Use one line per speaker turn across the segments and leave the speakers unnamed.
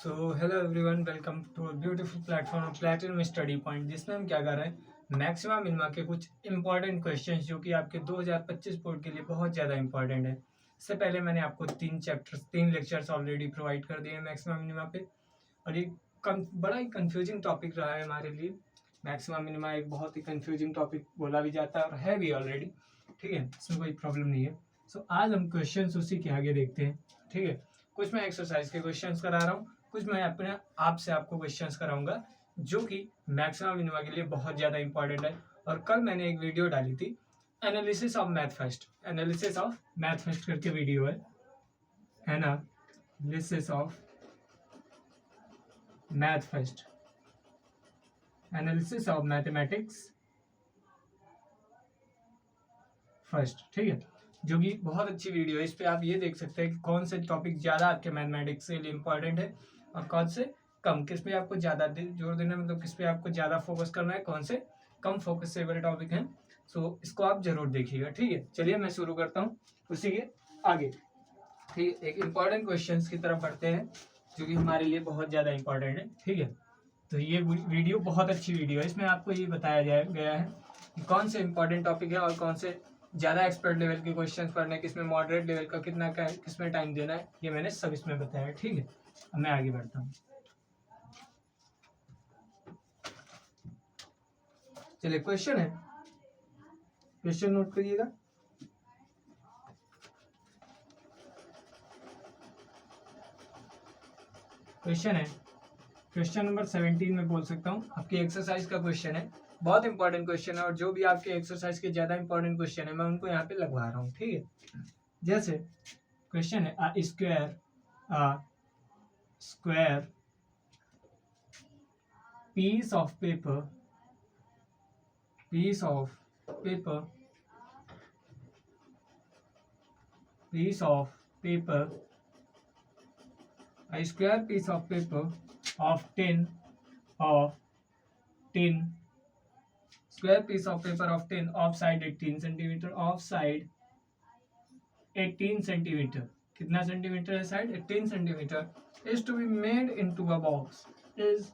So hello everyone, welcome to a beautiful platform platinum study point, जिसमें हम क्या कर रहे हैं मैक्सिमा मिनिमा के कुछ इंपॉर्टेंट क्वेश्चंस जो कि आपके 2025 बोर्ड के लिए बहुत ज़्यादा इंपॉर्टेंट है। इससे पहले मैंने आपको 3 लेक्चर्स ऑलरेडी प्रोवाइड कर दिए हैं मैक्सिमा मिनिमा पे, और ये बड़ा ही कंफ्यूजिंग टॉपिक रहा है हमारे लिए। मैक्सिमा मिनिमा एक बहुत ही कंफ्यूजिंग टॉपिक बोला भी जाता है और है भी ऑलरेडी, ठीक है, इसमें कोई प्रॉब्लम नहीं है। सो आज हम क्वेश्चंस उसी के आगे देखते हैं, ठीक है। कुछ मैं एक्सरसाइज के क्वेश्चंस करा रहा हूँ, कुछ मैं अपने आपसे आपको क्वेश्चंस कराऊंगा जो कि मैक्सिमा मिनिमा के लिए बहुत ज़्यादा इंपॉर्टेंट है। और कल मैंने एक वीडियो डाली थी, एनालिसिस ऑफ मैथ फर्स्ट करके वीडियो है, analysis of math first, analysis of mathematics first, ठीक है, जो कि बहुत अच्छी वीडियो है। इस पे आप ये देख सकते हैं कि कौन से टॉपिक ज़्यादा आपके मैथमेटिक्स के लिए इंपॉर्टेंट है और कौन से कम, किस पे आपको ज़्यादा जोर देना है, मतलब किस पे आपको ज़्यादा फोकस करना है, कौन से कम फोकस से वाले टॉपिक हैं। सो इसको आप जरूर देखिएगा, ठीक है। चलिए मैं शुरू करता हूँ उसी के आगे, ठीक है। एक इम्पॉर्टेंट क्वेश्चन की तरफ बढ़ते हैं जो कि हमारे लिए बहुत ज़्यादा इंपॉर्टेंट है, ठीक है। तो ये वीडियो बहुत अच्छी वीडियो है, इसमें आपको ये बताया गया है कि कौन से इंपॉर्टेंट टॉपिक है और कौन से ज़्यादा एक्सपर्ट लेवल के क्वेश्चंस पढ़ने, किसमें मॉडरेट लेवल का कितना का है, किसमें टाइम देना है, ये मैंने सब इसमें बताया, ठीक है। अब मैं आगे बढ़ता हूँ। चलिए क्वेश्चन है, क्वेश्चन नोट करिएगा। क्वेश्चन है, क्वेश्चन नंबर 17 में बोल सकता हूँ, आपकी एक्सरसाइज का क्वेश्चन है, बहुत इंपॉर्टेंट क्वेश्चन है। और जो भी आपके एक्सरसाइज के ज़्यादा इंपॉर्टेंट क्वेश्चन है मैं उनको यहाँ पे लगवा रहा हूँ, ठीक है। जैसे क्वेश्चन है, a square piece of paper piece of paper a square piece of paper of tin square piece of paper of tin offside 18 centimeter, offside 18 centimeter, कितना सेंटीमीटर है side, 18 centimetre, is to be made into a box, is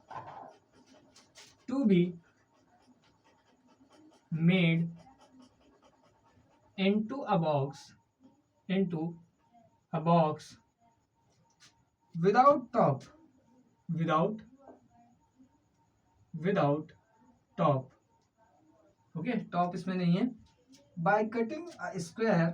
to be made into a box without top, without top, okay, top इसमें नहीं है। by cutting a square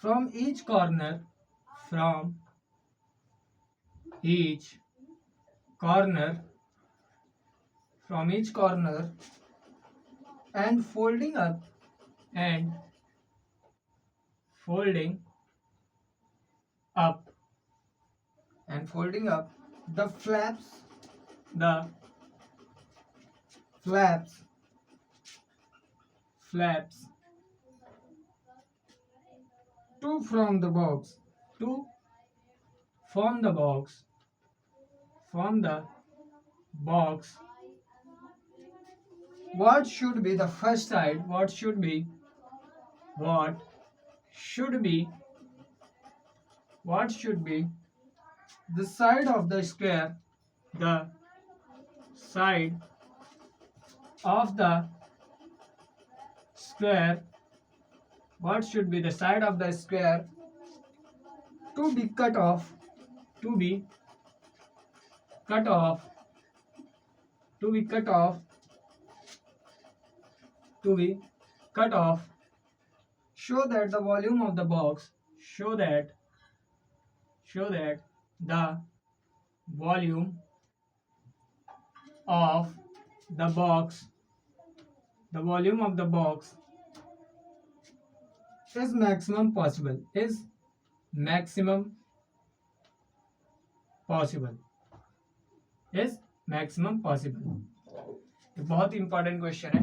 from each corner and folding up the flaps to form the box, what should be the first side, what should be the side of the square, what should be the side of the square to be cut off, show that the volume of the box, the volume of the box is maximum possible, ये बहुत ही important question है।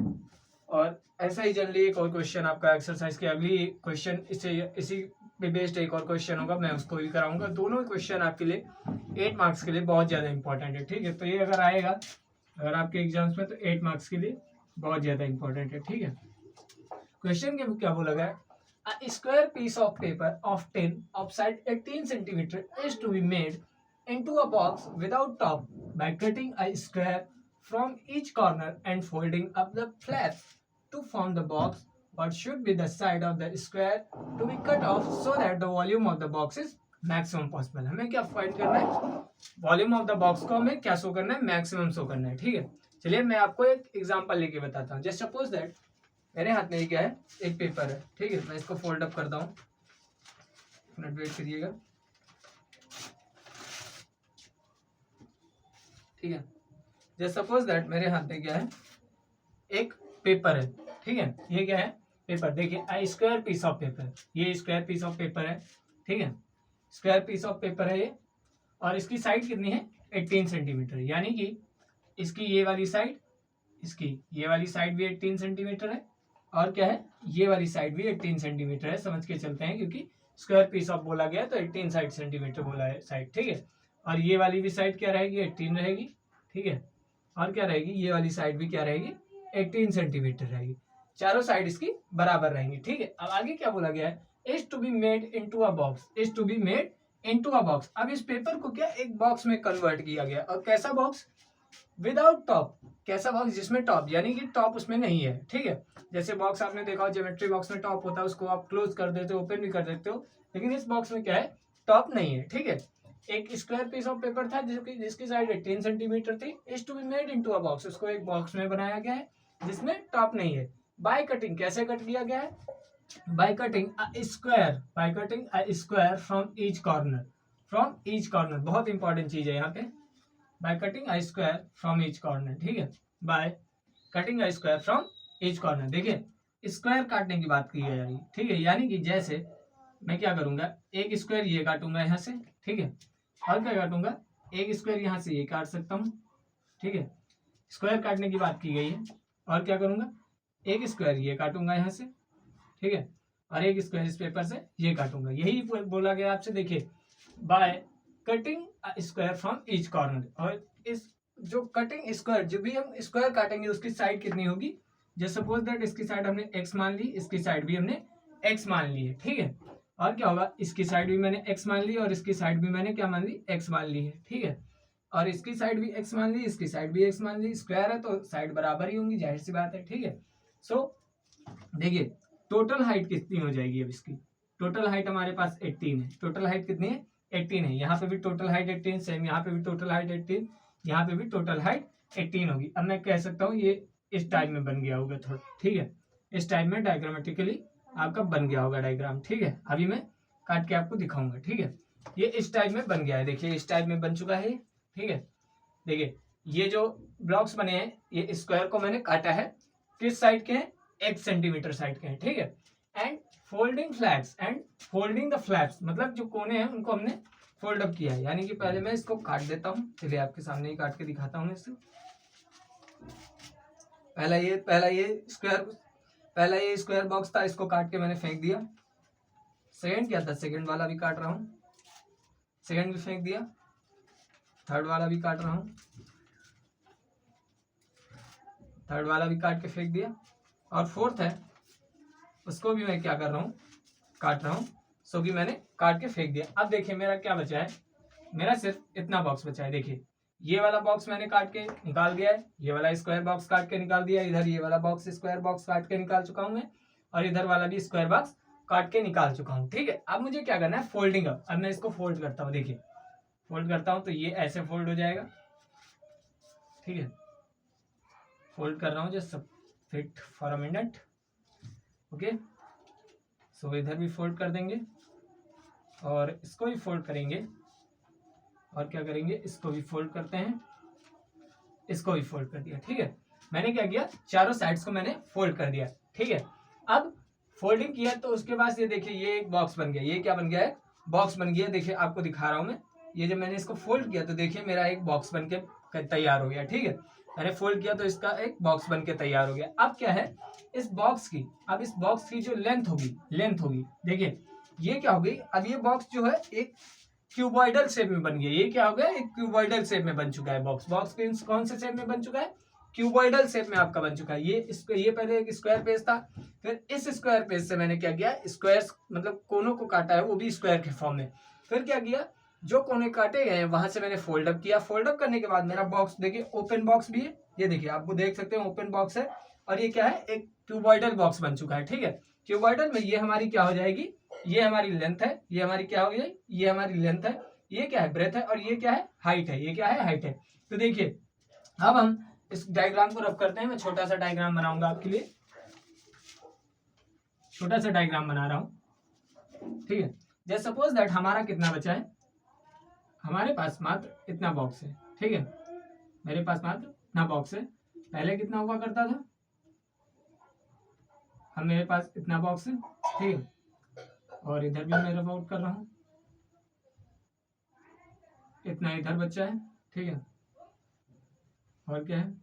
और ऐसा ही generally एक और question आपका exercise के अगली क्वेश्चन इसी पे बेस्ड एक और क्वेश्चन होगा, मैं उसको भी कराऊंगा। दोनों क्वेश्चन आपके लिए 8 मार्क्स के लिए बहुत ज़्यादा इंपॉर्टेंट है, ठीक है। तो ये अगर आएगा अगर आपके एग्जाम्स में तो 8 मार्क्स के लिए बहुत ज्यादा इंपॉर्टेंट है। ठीक है, क्वेश्चन के क्या बोला गया, a square piece of paper of tin of side 18 centimeter is to be made into a box without top by cutting a square from each corner and folding up the flaps to form the box. What should be the side of the square to be cut off so that the volume of the box is maximum possible? हमें क्या find करना है, volume of the box को हमें क्या show करना है, maximum show करना है। ठीक है, चलिए मैं आपको एक एग्जांपल लेके बताता हूँ। जस्ट सपोज दैट मेरे हाथ में क्या है, एक पेपर है। ठीक है, मैं इसको फोल्ड अप करता हूँ, मिनट वेट करिएगा। ठीक है, जस्ट सपोज दैट मेरे हाथ में क्या है, एक पेपर है। ठीक है, ये क्या है, पेपर। देखिए आई स्क्वायर पीस ऑफ पेपर, ये स्क्वायर पीस ऑफ पेपर है। ठीक है, स्क्वायर पीस ऑफ पेपर है ये, और इसकी साइड कितनी है, 18 सेंटीमीटर। यानी कि इसकी ये वाली साइड, इसकी ये वाली साइड भी 18 सेंटीमीटर है, और क्या है, ये वाली साइड भी 18 सेंटीमीटर है। समझ के चलते हैं, क्योंकि स्क्वायर पीस ऑफ बोला गया तो 18 सेंटीमीटर बोला है साइड। ठीक है, और ये वाली भी साइड क्या रहेगी, 18 रहेगी। ठीक है, और क्या रहेगी, ये वाली साइड भी क्या रहेगी, 18 सेंटीमीटर रहेगी। चारों साइड इसकी बराबर रहेंगी। ठीक है, अब आगे क्या बोला गया है, is to be made into a box, is to be made into a box. अब इस पेपर को क्या एक बॉक्स में कन्वर्ट किया गया, और कैसा बॉक्स, विदाउट टॉप। कैसा बॉक्स, जिसमें टॉप, यानी कि टॉप उसमें नहीं है। ठीक है, जैसे बॉक्स आपने देखा हो, ज्योमेट्री बॉक्स में टॉप होता है, उसको आप क्लोज कर देते हो, ओपन भी कर देते हो, लेकिन इस बॉक्स में क्या है, टॉप नहीं है। ठीक है, एक स्क्वायर पीस ऑफ पेपर था जिसकी साइड 18 सेंटीमीटर थी, is to be made into a box. उसको एक बॉक्स में बनाया गया है जिसमें टॉप नहीं है। बाय कटिंग, कैसे कट किया गया है, by cutting a square, by cutting a square from each corner, from each corner. बहुत इंपॉर्टेंट चीज है यहाँ पे, by cutting a square from each corner. ठीक है, by cutting a square from each corner. देखिए स्क्वायर काटने की बात की है यानी, ठीक है, यानी कि जैसे मैं क्या करूंगा, एक स्क्वायर ये काटूंगा यहाँ से। ठीक है, और क्या काटूंगा, एक स्क्वायर यहाँ से ये काट सकता हूँ। ठीक है, स्क्वायर काटने की बात की गई है, और क्या करूंगा, एक स्क्वायर ये काटूंगा यहाँ से। ठीक है, और एक स्क्वायर इस पेपर से ये काटूंगा। यही बोला गया आपसे। देखिए by cutting square from each corner, और इस जो कटिंग स्क्वायर, जो भी हम स्क्वायर काटेंगे उसकी साइड कितनी होगी, जस्ट सपोज दैट इसकी साइड हमने x मान ली, इसकी साइड भी हमने x मान ली है। ठीक है, और क्या होगा, इसकी साइड भी मैंने x मान ली, और इसकी साइड भी मैंने क्या मान ली, x मान ली है। ठीक है, और इसकी साइड भी x मान ली, इसकी साइड भी x मान ली। स्क्वायर है तो साइड बराबर ही होंगी, जाहिर सी बात है। ठीक है, सो देखिए टोटल हाइट कितनी हो जाएगी, अब इसकी टोटल हाइट हमारे पास 18 है। टोटल हाइट कितनी है, 18 है। यहाँ पे भी टोटल हाइट 18, सेम यहाँ पे भी टोटल हाइट 18, यहाँ पे भी टोटल हाइट 18 होगी। अब मैं कह सकता हूँ ये इस टाइप में बन गया होगा थोड़ा। ठीक है, इस टाइप में डायग्रामेटिकली आपका बन गया होगा डायग्राम। ठीक है, अभी मैं काट के आपको दिखाऊंगा। ठीक है, ये इस टाइप में बन गया है, देखिए इस टाइप में बन चुका है। ठीक है, देखिए ये जो ब्लॉक्स बने हैं, ये स्क्वायर को मैंने काटा है, किस साइड के हैं, 1 सेंटीमीटर साइड के हैं। ठीक है, and folding flaps, and folding the flaps, मतलब जो कोने हैं उनको हमने फोल्ड अप किया है। यानी कि पहले मैं इसको काट देता हूँ, चलिए आपके सामने ही काट के दिखाता हूँ इससे। पहला ये स्क्वायर बॉक्स था, इसको काट के मैंने फेंक दिया। सेकंड क्या था, सेकंड वाला भी काट रहा हूँ, सेकंड भी फेंक दिया। थर्ड वाला भी काट रहा हूँ, थर्ड वाला भी काट के फेंक दिया। और फोर्थ है, उसको भी मैं क्या कर रहा हूँ, काट रहा हूँ, सो भी मैंने काट के फेंक दिया। अब देखिए मेरा क्या बचा है, मेरा सिर्फ इतना बॉक्स बचा है। देखिए ये वाला बॉक्स मैंने काट के निकाल दिया है, ये वाला स्क्वायर बॉक्स काट के निकाल दिया, इधर ये वाला बॉक्स स्क्वायर बॉक्स काट के निकाल चुका हूँ मैं, और इधर वाला भी स्क्वायर बॉक्स काट के निकाल चुका हूँ। ठीक है, अब मुझे क्या करना है, फोल्डिंग अप। अब मैं इसको फोल्ड करता हूँ, देखिए फोल्ड करता हूँ तो ये ऐसे फोल्ड हो जाएगा। ठीक है, फोल्ड कर रहा हूँ, just wait for a minute. Okay, so इधर भी फोल्ड कर देंगे, और इसको भी फोल्ड करेंगे, और क्या करेंगे, इसको भी फोल्ड करते हैं, इसको भी फोल्ड कर दिया। ठीक है, मैंने क्या किया, चारों साइड्स को मैंने फोल्ड कर दिया। ठीक है, अब फोल्डिंग किया तो उसके बाद ये देखिए ये एक बॉक्स बन गया। ये क्या बन गया है, बॉक्स बन गया। देखिए आपको दिखा रहा हूं मैं, ये जब मैंने इसको फोल्ड किया तो देखिए मेरा एक बॉक्स बन के तैयार हो गया। ठीक है, मैंने फोल्ड किया तो इसका एक बॉक्स बन के तैयार हो गया। अब क्या है, इस बॉक्स की, अब इस बॉक्स की जो लेंथ होगी, देखिए ये क्या होगी, अब ये बॉक्स जो है एक क्यूबॉइडल शेप में बन गया। ये क्या हो गया, एक क्यूबॉइडल शेप में बन चुका है बॉक्स। बॉक्स कौन से शेप में बन चुका है, क्यूबॉइडल शेप में आपका बन चुका है। ये पहले एक स्क्वायर पेज था, फिर इस स्क्वायर पेज से मैंने क्या किया, स्क्वायर मतलब कोनों को काटा है, वो भी स्क्वायर के फॉर्म में। फिर क्या किया, जो कोने काटे गए हैं वहां से मैंने फोल्ड अप किया। फोल्ड अप करने के बाद मेरा बॉक्स देखिए ओपन बॉक्स भी है, ये देखिए आपको देख सकते हैं ओपन बॉक्स है, और ये क्या है, एक क्यूबॉइडल बॉक्स बन चुका है। ठीक है, क्यूबॉइडल में ये हमारी क्या हो जाएगी, ये हमारी लेंथ है, ये हमारी क्या हो गई, ये हमारी लेंथ है, ये क्या है ब्रेथ है, और ये क्या है हाइट है, ये क्या है हाइट है। तो देखिए अब हम इस डायग्राम को रफ करते हैं। मैं छोटा सा डायग्राम बनाऊंगा आपके लिए, छोटा सा डायग्राम बना रहा हूं। ठीक है, जैसे सपोज दैट हमारा कितना बचा है, हमारे पास मात्र इतना बॉक्स है। ठीक है, मेरे पास मात्र इतना बॉक्स है। पहले कितना हुआ करता था, अब मेरे पास इतना बॉक्स है। ठीक है, और इधर भी मैं रफ आउट कर रहा हूं, इतना इधर बचा है। ठीक है, और क्या है,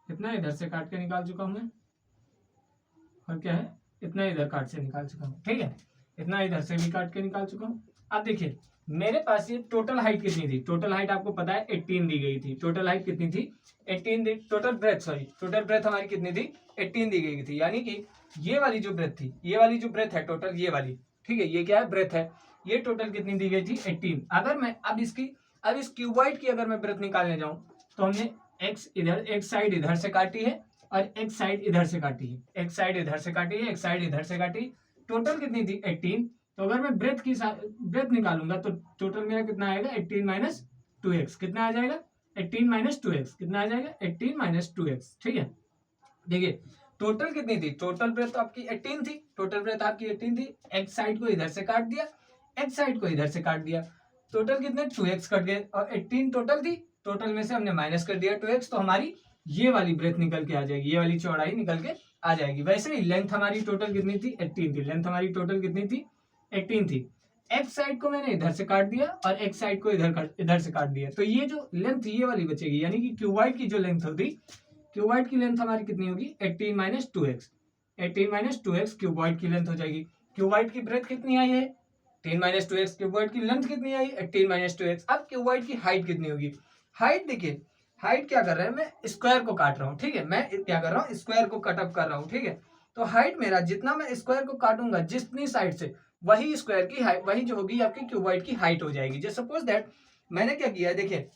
इतना इधर से काट के निकाल चुका हूं मैं, और क्या है, इतना इधर काट से निकाल चुका हूं। ठीक है, इतना इधर से भी काट के निकाल चुका हूं। अब देखिए मेरे पास ये टोटल हाइट कितनी थी, टोटल हाइट आपको पता है 18 दी गई थी। टोटल हाइट कितनी थी, 18 दी। टोटल ब्रेथ हमारी कितनी थी, 18 दी गई थी। यानी कि ये वाली जो ब्रेथ थी, ये वाली जो ब्रेथ है टोटल, ये वाली, ठीक है, ये क्या है ब्रेथ है, ये टोटल कितनी दी गई थी, 18। अगर मैं अब इस क्यूबॉइड की अगर मैं ब्रेथ निकालने जाऊं तो हमने एक साइड इधर से काटी है और एक साइड इधर से काटी है, एक साइड इधर से काटी है, एक साइड इधर से काटी। टोटल कितनी थी, 18। तो अगर मैं ब्रेथ निकालूंगा तो टोटल मेरा कितना आएगा, 18 माइनस 2x। कितना आ जाएगा, 18 माइनस 2x। कितना आ जाएगा, 18 माइनस 2x। ठीक है, देखिए टोटल कितनी थी, टोटल ब्रेथ तो आपकी 18 थी, टोटल ब्रेथ आपकी 18 थी। एक साइड को इधर से काट दिया, एक साइड को इधर से काट दिया, टोटल कितने 2x कट गए, और 18 टोटल थी, टोटल में से हमने माइनस कर दिया 2x, तो हमारी ये वाली ब्रेथ निकल के आ जाएगी, ये वाली चौड़ाई निकल के आ जाएगी। वैसे ही लेंथ हमारी टोटल कितनी थी, 18 थी। लेंथ हमारी टोटल कितनी थी, 18 थी। एक साइड को मैंने इधर से काट दिया और एक साइड को इधर से काट दिया, तो ये जो लेंथ ये वाली बचेगी। यानी कि क्यूबॉइड की जो लेंथ होगी, क्यूबॉइड की लेंथ हमारी कितनी होगी, 18 minus 2x। 18 minus 2x cuboid की लेंथ हो जाएगी। क्यूबॉइड की ब्रेथ कितनी आई है, 18 माइनस 2x। क्यूबॉइड की लेंथ कितनी आई, 18 माइनस 2x। अब क्यूबॉइड की हाइट कितनी होगी, हाइट देखिए, हाइट क्या कर रहा है, मैं स्क्वायर को काट रहा हूँ। ठीक है, मैं क्या कर रहा हूँ, स्क्वायर को कटअप कर रहा हूँ। ठीक है, तो हाइट मेरा जितना मैं स्क्वायर को काटूंगा जितनी साइड से, वही स्क्वायर की हाइट, वही जो होगी आपकी क्यूबॉइड की हाइट हो जाएगी। जैसे सपोज दैट मैंने क्या किया, देखिए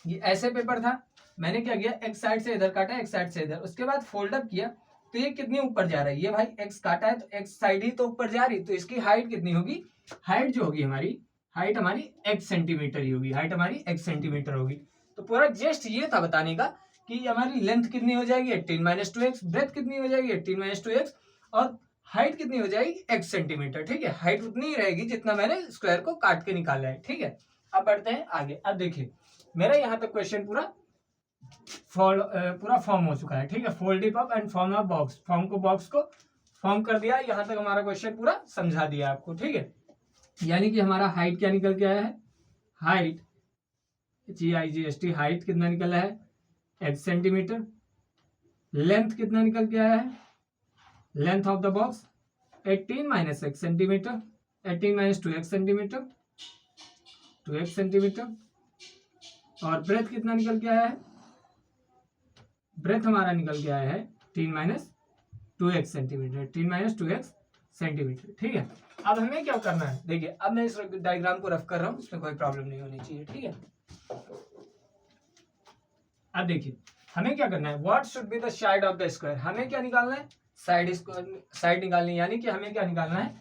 ये ऐसे पेपर था, मैंने क्या किया, एक साइड से इधर काटा, एक साइड से इधर, उसके बाद फोल्ड अप किया, तो ये कितनी ऊपर जा रहा है, ये भाई एक्स काटा है तो एक्स साइड ही तो ऊपर जा रही, तो इसकी हाइट कितनी होगी, हाइट जो होगी हमारी, हाइट हमारी x सेंटीमीटर ही होगी, हाइट हमारी x सेंटीमीटर होगी। तो पूरा जस्ट ये था बताने का कि हमारी लेंथ कितनी हो जाएगी, 18 माइनस 2x, ब्रेथ कितनी हो जाएगी, 18 माइनस 2x, और हाइट कितनी हो जाएगी, x सेंटीमीटर। ठीक है, हाइट उतनी ही रहेगी जितना मैंने स्क्वायर को काट के निकाला है। ठीक है, अब बढ़ते हैं आगे। अब देखिए मेरा यहाँ तक क्वेश्चन पूरा फॉर्म हो चुका है। ठीक है, fold up and form of box, box को फॉर्म कर दिया। यहाँ तक हमारा क्वेश्चन पूरा समझा दिया आपको। ठीक है, यानी कि हमारा हाइट क्या निकल के आया है, हाइट GIGST, हाइट कितना निकला है, x सेंटीमीटर। लेंथ कितना निकल के आया है, length of the box 18 minus x centimetre, 18 minus 2x centimetre, 2x centimetre. और ब्रेथ कितना निकल के आया है, ब्रेथ हमारा निकल के आया है 3 minus 2x centimetre, 3 minus 2x centimetre. ठीक है, अब हमें क्या करना है, देखिए अब मैं इस डायग्राम को रफ कर रहा हूं, इसमें कोई प्रॉब्लम नहीं होनी चाहिए। ठीक है, अब देखिए हमें क्या करना है, what should be the side of the square, हमें क्या निकालना है, साइड निकालनी है। यानी कि हमें क्या निकालना है,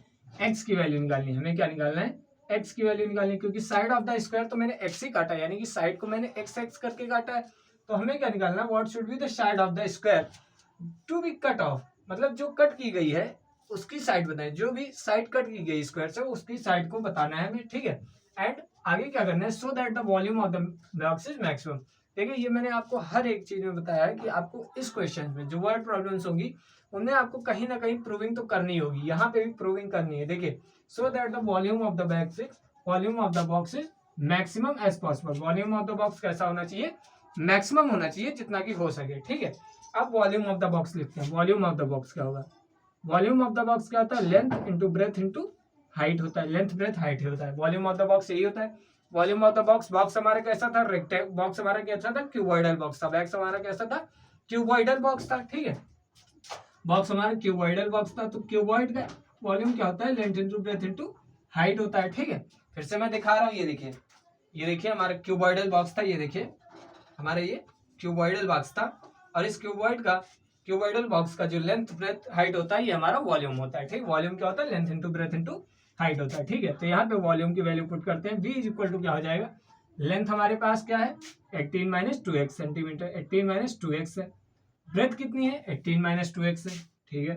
x की वैल्यू निकालनी है, हमें क्या निकालना है, x की वैल्यू निकालनी है, क्योंकि साइड ऑफ द स्क्वायर तो मैंने x ही काटा है, यानी कि साइड को मैंने x करके काटा है। तो हमें क्या निकालना है, what should be the side of the square to be cut off, मतलब जो कट की गई है उसकी साइड बताएं, जो भी साइड कट की गई स्क्वायर से उसकी साइड को बताना है हमें। ठीक है, एंड आगे क्या करना है, so that the volume of the box is maximum. देखिए ये मैंने आपको हर एक चीज में बताया है कि आपको इस क्वेश्चन में जो वर्ड प्रॉब्लम्स होंगी उनमें आपको कहीं ना कहीं प्रूविंग तो करनी होगी, यहाँ पे भी प्रूविंग करनी है। देखिए so that the volume of the box is maximum age possible, volume of the box कैसा होना चाहिए, मैक्सिमम होना चाहिए जितना की हो सके। ठीक है, अब वॉल्यूम ऑफ द बॉक्स लिखते हैं। वॉल्यूम ऑफ द बॉक्स क्या होगा, वॉल्यूम ऑफ द बॉक्स क्या होता है, length into breadth into height होता है, लेंथ ब्रेथ हाइट होता है। वॉल्यूम ऑफ द बॉक्स यही होता है। Volume of the box, box हमारा कैसा था, रेक्टेंगल बॉक्स हमारा कैसा था, क्यूबॉइडल बॉक्स था। बॉक्स हमारा कैसा था, क्यूबॉइडल बॉक्स था, ठीक है। बॉक्स हमारा क्यूबॉइडल बॉक्स था, तो क्यूबॉइड का वॉल्यूम क्या होता है, length into breadth into height होता है, ठीक है। फिर से मैं दिखा रहा हूँ, ये देखिए हमारा क्यूबॉइडल बॉक्स था, ये देखिए हमारा ये क्यूबॉइडल बॉक्स था, और इस क्यूबॉइडल बॉक्स का जो लेंथ ब्रेथ हाइट होता है, ये हमारा वॉल्यूम होता है, ठीक। वॉल्यूम क्या होता है, length into breadth into height होता है, ठीक है। तो यहाँ पे वॉल्यूम की वैल्यू पुट करते हैं, v इज इक्वल टू क्या हो जाएगा, लेंथ हमारे पास क्या है 18 minus 2x centimetre, 18 minus 2x है। ब्रेथ कितनी है, 18 माइनस 2x है, ठीक है,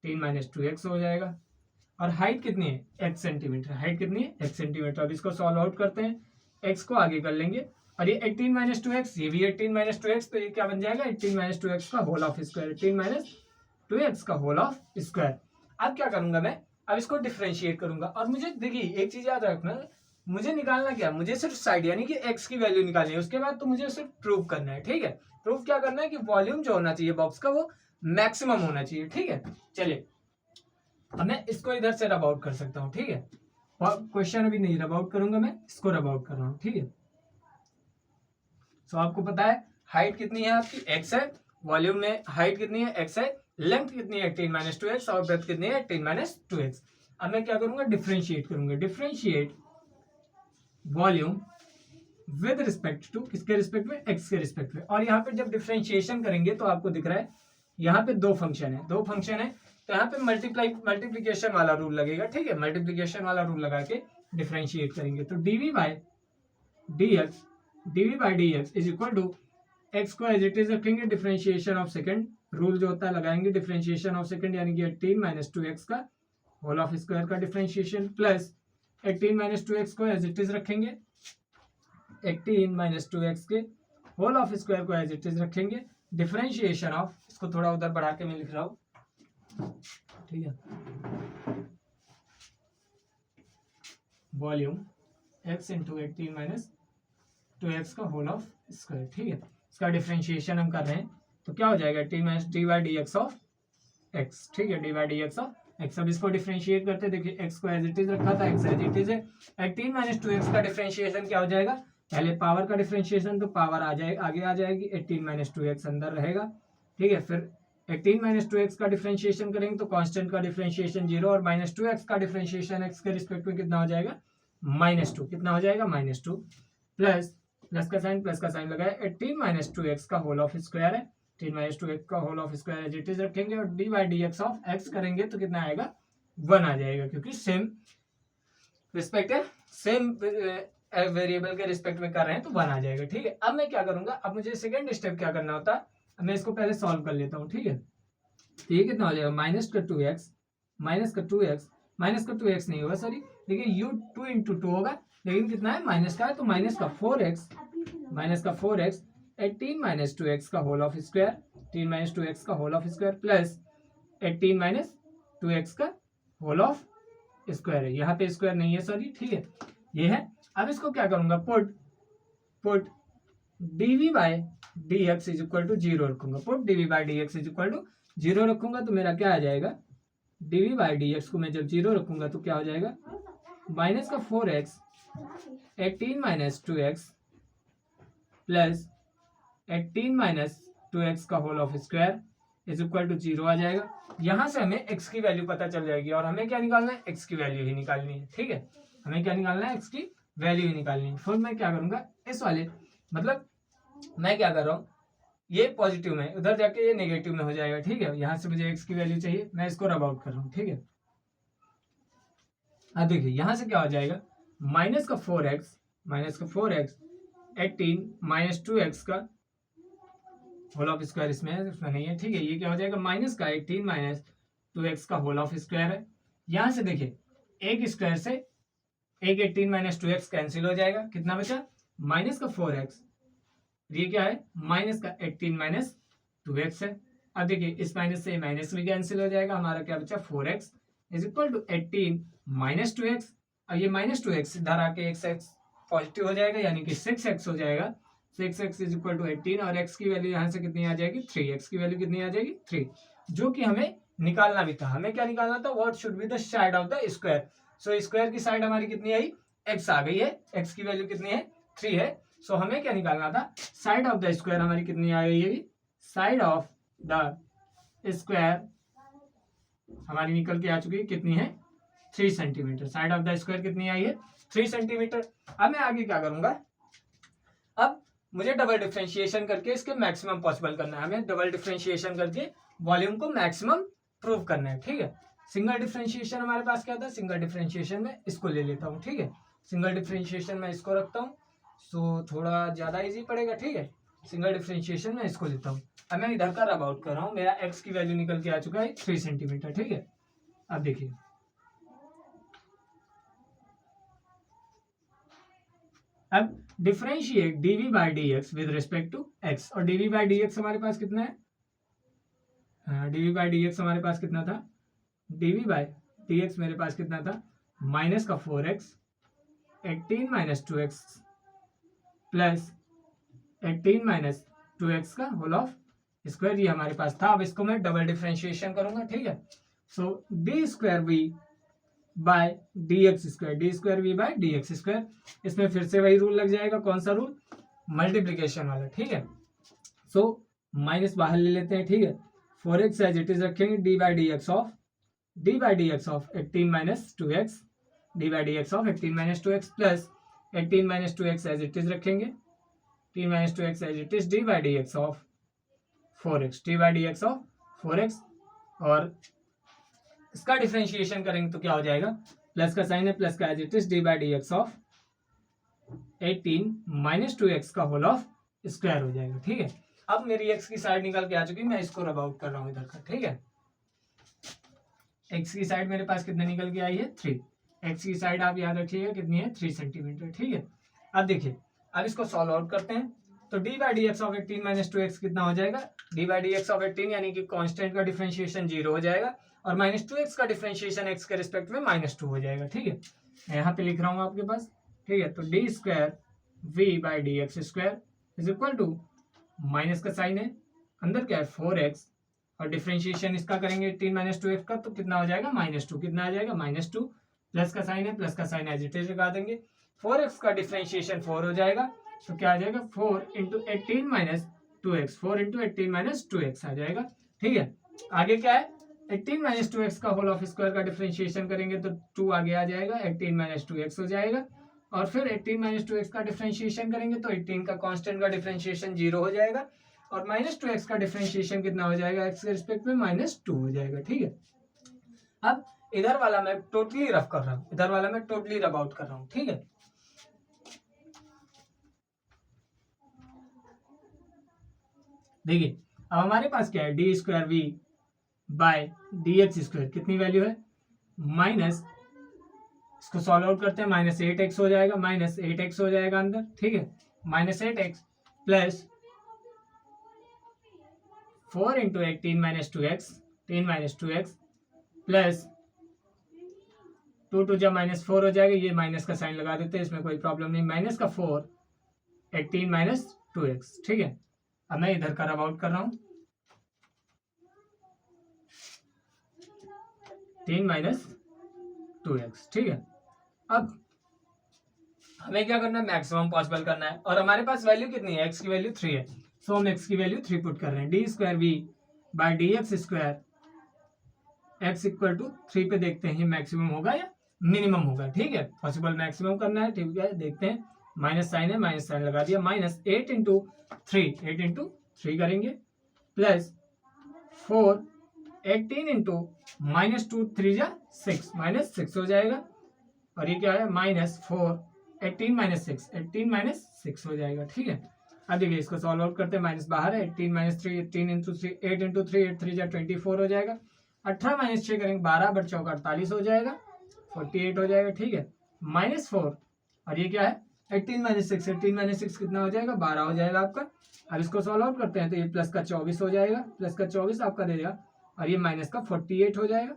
18 माइनस 2x हो जाएगा। और हाइट कितनी है, x सेंटीमीटर, हाइट कितनी है, x सेंटीमीटर। अब इसको सॉल्व आउट करते हैं, x को आगे कर लेंगे, और ये 18 माइनस 2x, ये भी 18 माइनस 2x, तो ये क्या बन जाएगा, 18 माइनस 2x का whole of square, 18 minus 2x का होल ऑफ स्क्वायर। अब क्या करूंगा मैं, अब इसको डिफरेंशिएट करूंगा, और मुझे देखिए एक चीज याद रखना, मुझे निकालना क्या, मुझे सिर्फ साइड यानी कि x की वैल्यू निकालनी है, उसके बाद तो मुझे सिर्फ प्रूव करना है, ठीक है। प्रूव क्या करना है कि वॉल्यूम जो होना चाहिए बॉक्स का वो मैक्सिमम होना चाहिए, ठीक है। चलिए अब मैं इसको इधर से रब आउट कर सकता हूँ, ठीक है। क्वेश्चन अभी नहीं रब आउट करूंगा, मैं इसको रब आउट कर रहा हूँ, ठीक है। सो आपको पता है हाइट कितनी है आपकी, x है, वॉल्यूम में हाइट कितनी है, x है, लेंथ कितनी है 18 माइनस 2x, और ब्रेथ कितनी है 18 माइनस 2x। अब मैं क्या करूंगा, डिफरेंशिएट करूंगा, differentiate volume with respect to, किसके रिस्पेक्ट में, x के रिस्पेक्ट में। और यहाँ पे जब डिफरेंशिएशन करेंगे तो आपको दिख रहा है यहाँ पे दो फंक्शन है, तो यहाँ पे मल्टीप्लीकेशन वाला रूल लगेगा, ठीक है। मल्टीप्लीकेशन वाला रूल लगा के डिफरेंशिएट करेंगे, तो dv by dx is equal to x को एज इट इज रखेंगे, डिफरेंशिएशन ऑफ सेकंड रूल जो होता है लगाएंगे, डिफरेंशिएशन ऑफ सेकंड यानी कि 18 माइनस 2x का होल ऑफ स्क्वायर का डिफरेंशिएशन, प्लस 18 माइनस 2x को एज इट इज रखेंगे, 18 माइनस 2x के होल ऑफ स्क्वायर को एज इट इज रखेंगे, डिफरेंशिएशन ऑफ, इसको थोड़ा उधर बढ़ा के मैं लिख रहा हूँ, ठीक है, volume x into 18 minus 2x का होल ऑफ स्क्वायर, ठीक है। इसका डिफरेंशिएशन हम कर रहे हैं, तो क्या हो जाएगा, T minus D by d x of x, ठीक है, D by d x of x. अब इसको डिफरेंशिएट करते हैं, देखिए एक्स को एज इट इज रखा था, एक्स एज इट इज है, 18 माइनस 2x का डिफरेंशिएशन क्या हो जाएगा, पहले पावर का डिफरेंशिएशन, तो पावर आ जाएगी, आगे आ जाएगी, 18 माइनस 2x अंदर रहेगा, ठीक है। फिर 18 माइनस 2x का डिफरेंशिएशन करेंगे तो कांस्टेंट का डिफरेंशिएशन 0, और माइनस 2x का डिफरेंशिएशन x के रिस्पेक्ट में कितना हो जाएगा, -2, कितना हो जाएगा, -2, प्लस का साइन लगाया, 18 माइनस 2x का होल ऑफ स्क्वायर है, 18 माइनस 2x का whole of square as it is रखेंगे, और d by d x of x करेंगे तो कितना आएगा, 1 आ जाएगा, क्योंकि सेम रिस्पेक्ट है, सेम वेरिएबल के रिस्पेक्ट में कर रहे हैं तो 1 आ जाएगा, ठीक है। अब मैं क्या करूंगा, अब मुझे सेकंड स्टेप क्या करना होता है, मैं इसको पहले सॉल्व कर लेता हूँ, ठीक है। तो ये कितना हो जाएगा, माइनस का 2x नहीं होगा, सॉरी, देखिए u 2 इंटू 2 होगा, लेकिन कितना है, माइनस का है, तो माइनस का 4x 18 माइनस 2x का whole of square, 18 minus 2x का whole of square, plus 18 minus 2x का होल ऑफ स्क्वायर है, यहाँ पे स्क्वायर नहीं है, सॉरी, ठीक है, ये है। अब इसको क्या करूंगा, put dv by dx is equal to 0 रखूंगा, put dv by dx is equal to 0 रखूंगा, तो मेरा क्या आ जाएगा, dv बाई dx को मैं जब 0 रखूंगा तो क्या हो जाएगा, माइनस का 4x 18 minus 2x plus 18 minus 2x का whole of square is equal to 0 आ जाएगा। यहां से हमें x की वैल्यू पता चल जाएगी, और हमें क्या निकालना है, x की वैल्यू ही निकालनी है, ठीक है, हमें क्या निकालना है, x की वैल्यू ही निकालनी है। फिर मैं क्या करूंगा, इस वाले, मतलब मैं क्या कर रहा हूँ, ये पॉजिटिव में, उधर जाके ये नेगेटिव में हो जाएगा, ठीक है। यहां से मुझे x की वैल्यू चाहिए, मैं इसको रब आउट कर रहा हूँ, ठीक है। अब देखिए यहां से क्या हो जाएगा, माइनस का 4x 18 माइनस 2x का होल ऑफ स्क्वायर इसमें है, इसमें नहीं है, ठीक है। ये क्या हो जाएगा, माइनस का 18 माइनस 2x का होल ऑफ स्क्वायर है। यहां से देखिए एक स्क्वायर से एक 18 माइनस 2x कैंसिल हो जाएगा, कितना बचा, माइनस का 4x, ये क्या है, माइनस का 18 माइनस 2x है। अब देखिए इस माइनस से माइनस भी कैंसिल हो जाएगा, हमारा क्या बचा, 4x is equal to 18 minus 2x। अब ये माइनस 2x इधर आके x पॉजिटिव हो जाएगा, यानी कि 6x हो जाएगा, 6x इज इक्वल टू 18, और x की वैल्यू यहाँ से कितनी आ जाएगी, 3, x की वैल्यू कितनी आ जाएगी, 3, जो कि हमें निकालना भी था। हमें क्या निकालना था, what should be the side of the square. So square की साइड हमारी कितनी आई, x आ गई है, x की वैल्यू कितनी है 3 है। सो हमें क्या निकालना था, साइड ऑफ द स्क्वायर हमारी कितनी आ गई है, साइड ऑफ द स्क्वायर हमारी निकल के आ चुकी है, कितनी है 3 centimetre. Side of the square कितनी आई है 3 सेंटीमीटर। अब मैं आगे क्या करूंगा, अब मुझे डबल डिफरेंशिएशन करके इसके मैक्सिमम पॉसिबल करना है, हमें डबल डिफरेंशिएशन करके वॉल्यूम को मैक्सिमम प्रूव करना है, ठीक है। सिंगल डिफरेंशिएशन हमारे पास क्या था, सिंगल डिफरेंशिएशन में इसको ले लेता हूँ, ठीक है। सिंगल डिफरेंशिएशन में इसको रखता हूँ, सो थोड़ा ज्यादा इजी पड़ेगा, ठीक है। सिंगल डिफरेंशिएशन में इसको लेता हूँ। अब मैं इधर का रब आउट कर रहा हूँ, मेरा x की वैल्यू निकल के आ चुका है 3 सेंटीमीटर, ठीक है। अब देखिए अब differentiate dv by d x with respect to x, और dv बाई डी एक्स हमारे पास कितना है, dv बाई डी एक्स हमारे पास कितना था, dv बाई डी एक्स मेरे पास कितना था, माइनस का 4x 18 minus 2x plus 18 minus 2x का होल ऑफ स्क्वायर, ये हमारे पास था। अब इसको मैं डबल डिफरेंशिएशन करूंगा, ठीक है। So d square v by d x square, d square v by d x square, इसमें फिर से वही रूल लग जाएगा, कौन सा रूल, मल्टीप्लीकेशन वाला, ठीक है। सो माइनस बाहर ले लेते हैं, ठीक है। 4x एज इट इज रखेंगे, d by d x of 18 minus 2x, d by d x of 18 minus 2x plus 18 minus 2x as it is रखेंगे, 18 minus 2x as it is d by d x of 4x, d by d x of 4x, और इसका differentiation करेंगे तो क्या हो जाएगा, plus का sign है, प्लस का as it is d by d x of 18 minus 2x का होल ऑफ स्क्वायर हो जाएगा, ठीक है। अब मेरी x की साइड निकल के आ चुकी, मैं इसको रब आउट कर रहा हूँ इधर का, ठीक है। x की साइड मेरे पास कितने निकल के आई है 3, x की साइड आप याद रखिएगा कितनी है 3 सेंटीमीटर, ठीक है। अब देखिए अब इसको सॉल्व आउट करते हैं, तो D by d x of 18 minus 2x कितना हो जाएगा, D by d x of 18 यानी कि कांस्टेंट का डिफरेंशिएशन 0 हो जाएगा, और माइनस 2x का डिफरेंशिएशन x के रिस्पेक्ट में -2 हो जाएगा, ठीक है। मैं यहाँ पे लिख रहा हूँ आपके पास, ठीक है। तो d square v by d x square is equal to, minus का साइन है, अंदर क्या है 4x, और डिफरेंशिएशन इसका करेंगे 18 माइनस 2x का, तो कितना हो जाएगा -2, कितना आ जाएगा -2, प्लस का साइन है, प्लस का साइन एज इट इज लगा देंगे, 4x का डिफरेंशिएशन 4 हो जाएगा, तो क्या आ जाएगा 4 into 18 minus 2x, 4 into 18 minus 2x आ जाएगा, ठीक है। आगे क्या है 18 माइनस 2x का होल ऑफ स्क्वायर का डिफरेंशिएशन करेंगे तो 2 आगे आ जाएगा, 18 माइनस 2x हो जाएगा, और फिर 18 माइनस 2x का डिफरेंशिएशन करेंगे तो 18 का कांस्टेंट का डिफरेंशिएशन 0 हो जाएगा, और माइनस 2x का डिफरेंशिएशन कितना हो जाएगा x के रिस्पेक्ट में -2 हो जाएगा, ठीक है। अब इधर वाला मैं टोटली रफ कर रहा हूँ, इधर वाला मैं टोटली रब आउट कर रहा हूँ, ठीक है। देखिए अब हमारे पास क्या है, d square v by d x square कितनी वैल्यू है, माइनस, इसको सॉल्व आउट करते हैं, -8x हो जाएगा, -8x हो जाएगा अंदर, ठीक है। -8x plus 4 into 18 minus 2x, 10 minus 2x plus 2 two जब -4 हो जाएगा, ये माइनस का साइन लगा देते हैं, इसमें कोई प्रॉब्लम नहीं, माइनस का 4 18 माइनस 2x, ठीक है। अब मैं इधर का रब आउट कर रहा हूँ, 10 माइनस 2x, ठीक है। अब हमें क्या करना है, मैक्सिमम पॉसिबल करना है, और हमारे पास वैल्यू कितनी है, x की वैल्यू 3 है, सो हम x की वैल्यू 3 पुट कर रहे हैं, d square v by d x square x equal to 3 पे देखते हैं मैक्सिमम होगा या मिनिमम होगा, ठीक है। पॉसिबल मैक्सिमम करना है, ठीक है, देखते हैं, माइनस साइन है, माइनस साइन लगा दिया, -8 इंटू 3 करेंगे, प्लस 4 18 इंटू -2 3 जा 6, -6 हो जाएगा, और ये क्या है -4 18 माइनस 6 हो जाएगा, ठीक है। अब देखिए इसको सॉल्व आउट करते हैं, माइनस बाहर है, 18 माइनस 3 18 इंटू 3 8 इंटू 3 8 3 जा 24 हो जाएगा, 18 माइनस 6 करेंगे 12 बट 4 48 हो जाएगा, 48 हो जाएगा, ठीक है। -4 और ये क्या है 18 माइनस 6 कितना हो जाएगा 12 हो जाएगा आपका। अब इसको सॉल्व आउट करते हैं तो ये प्लस का 24 हो जाएगा, प्लस का 24 आपका दे देगा, और ये माइनस का 48 हो जाएगा,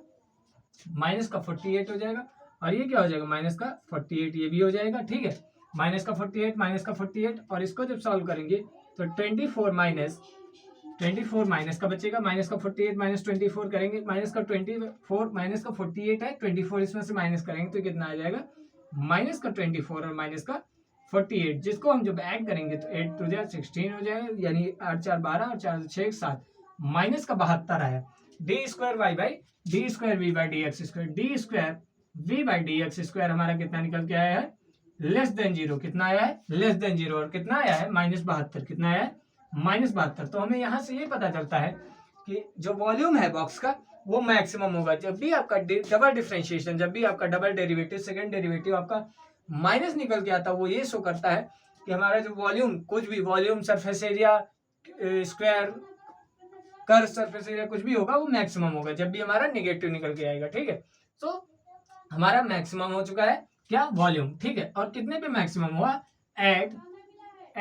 और ये क्या हो जाएगा माइनस का 48, ये भी हो जाएगा, ठीक है। माइनस का 48 और इसको जब सॉल्व करेंगे तो 24 माइनस 24 माइनस का बचेगा, माइनस का 48 माइनस 24 करेंगे, माइनस का 24 माइनस का 48 है, 24 इसमें से माइनस करेंगे तो कितना आ जाएगा, माइनस का 24 और माइनस का 48, जिसको हम जब ऐड करेंगे तो 8 टू 16 हो जाएगा, यानी 8 4 12 और 4 6 7, माइनस का 72 आया। D square y by d square v by d x square, d square v by d x square हमारा कितना निकल के आया है, लेस देन जीरो। कितना आया है, लेस देन जीरो। और कितना आया है, -72। कितना आया है, -72। तो हमें यहाँ से ये पता चलता है कि जो वॉल्यूम है बॉक्स का वो मैक्सिमम होगा जब भी आपका डबल डिफरेंशिएशन, जब भी आपका डबल डेरिवेटिव, सेकंड डेरिवेटिव आपका माइनस निकल के आता है, वो ये शो करता है कि हमारा जो वॉल्यूम, कुछ भी volume, surface area, square, curve surface area, कुछ भी होगा वो मैक्सिमम होगा जब भी हमारा नेगेटिव निकल के आएगा। ठीक है, तो हमारा मैक्सिमम हो चुका है क्या, वॉल्यूम। ठीक है, और कितने पे मैक्सिमम हुआ, at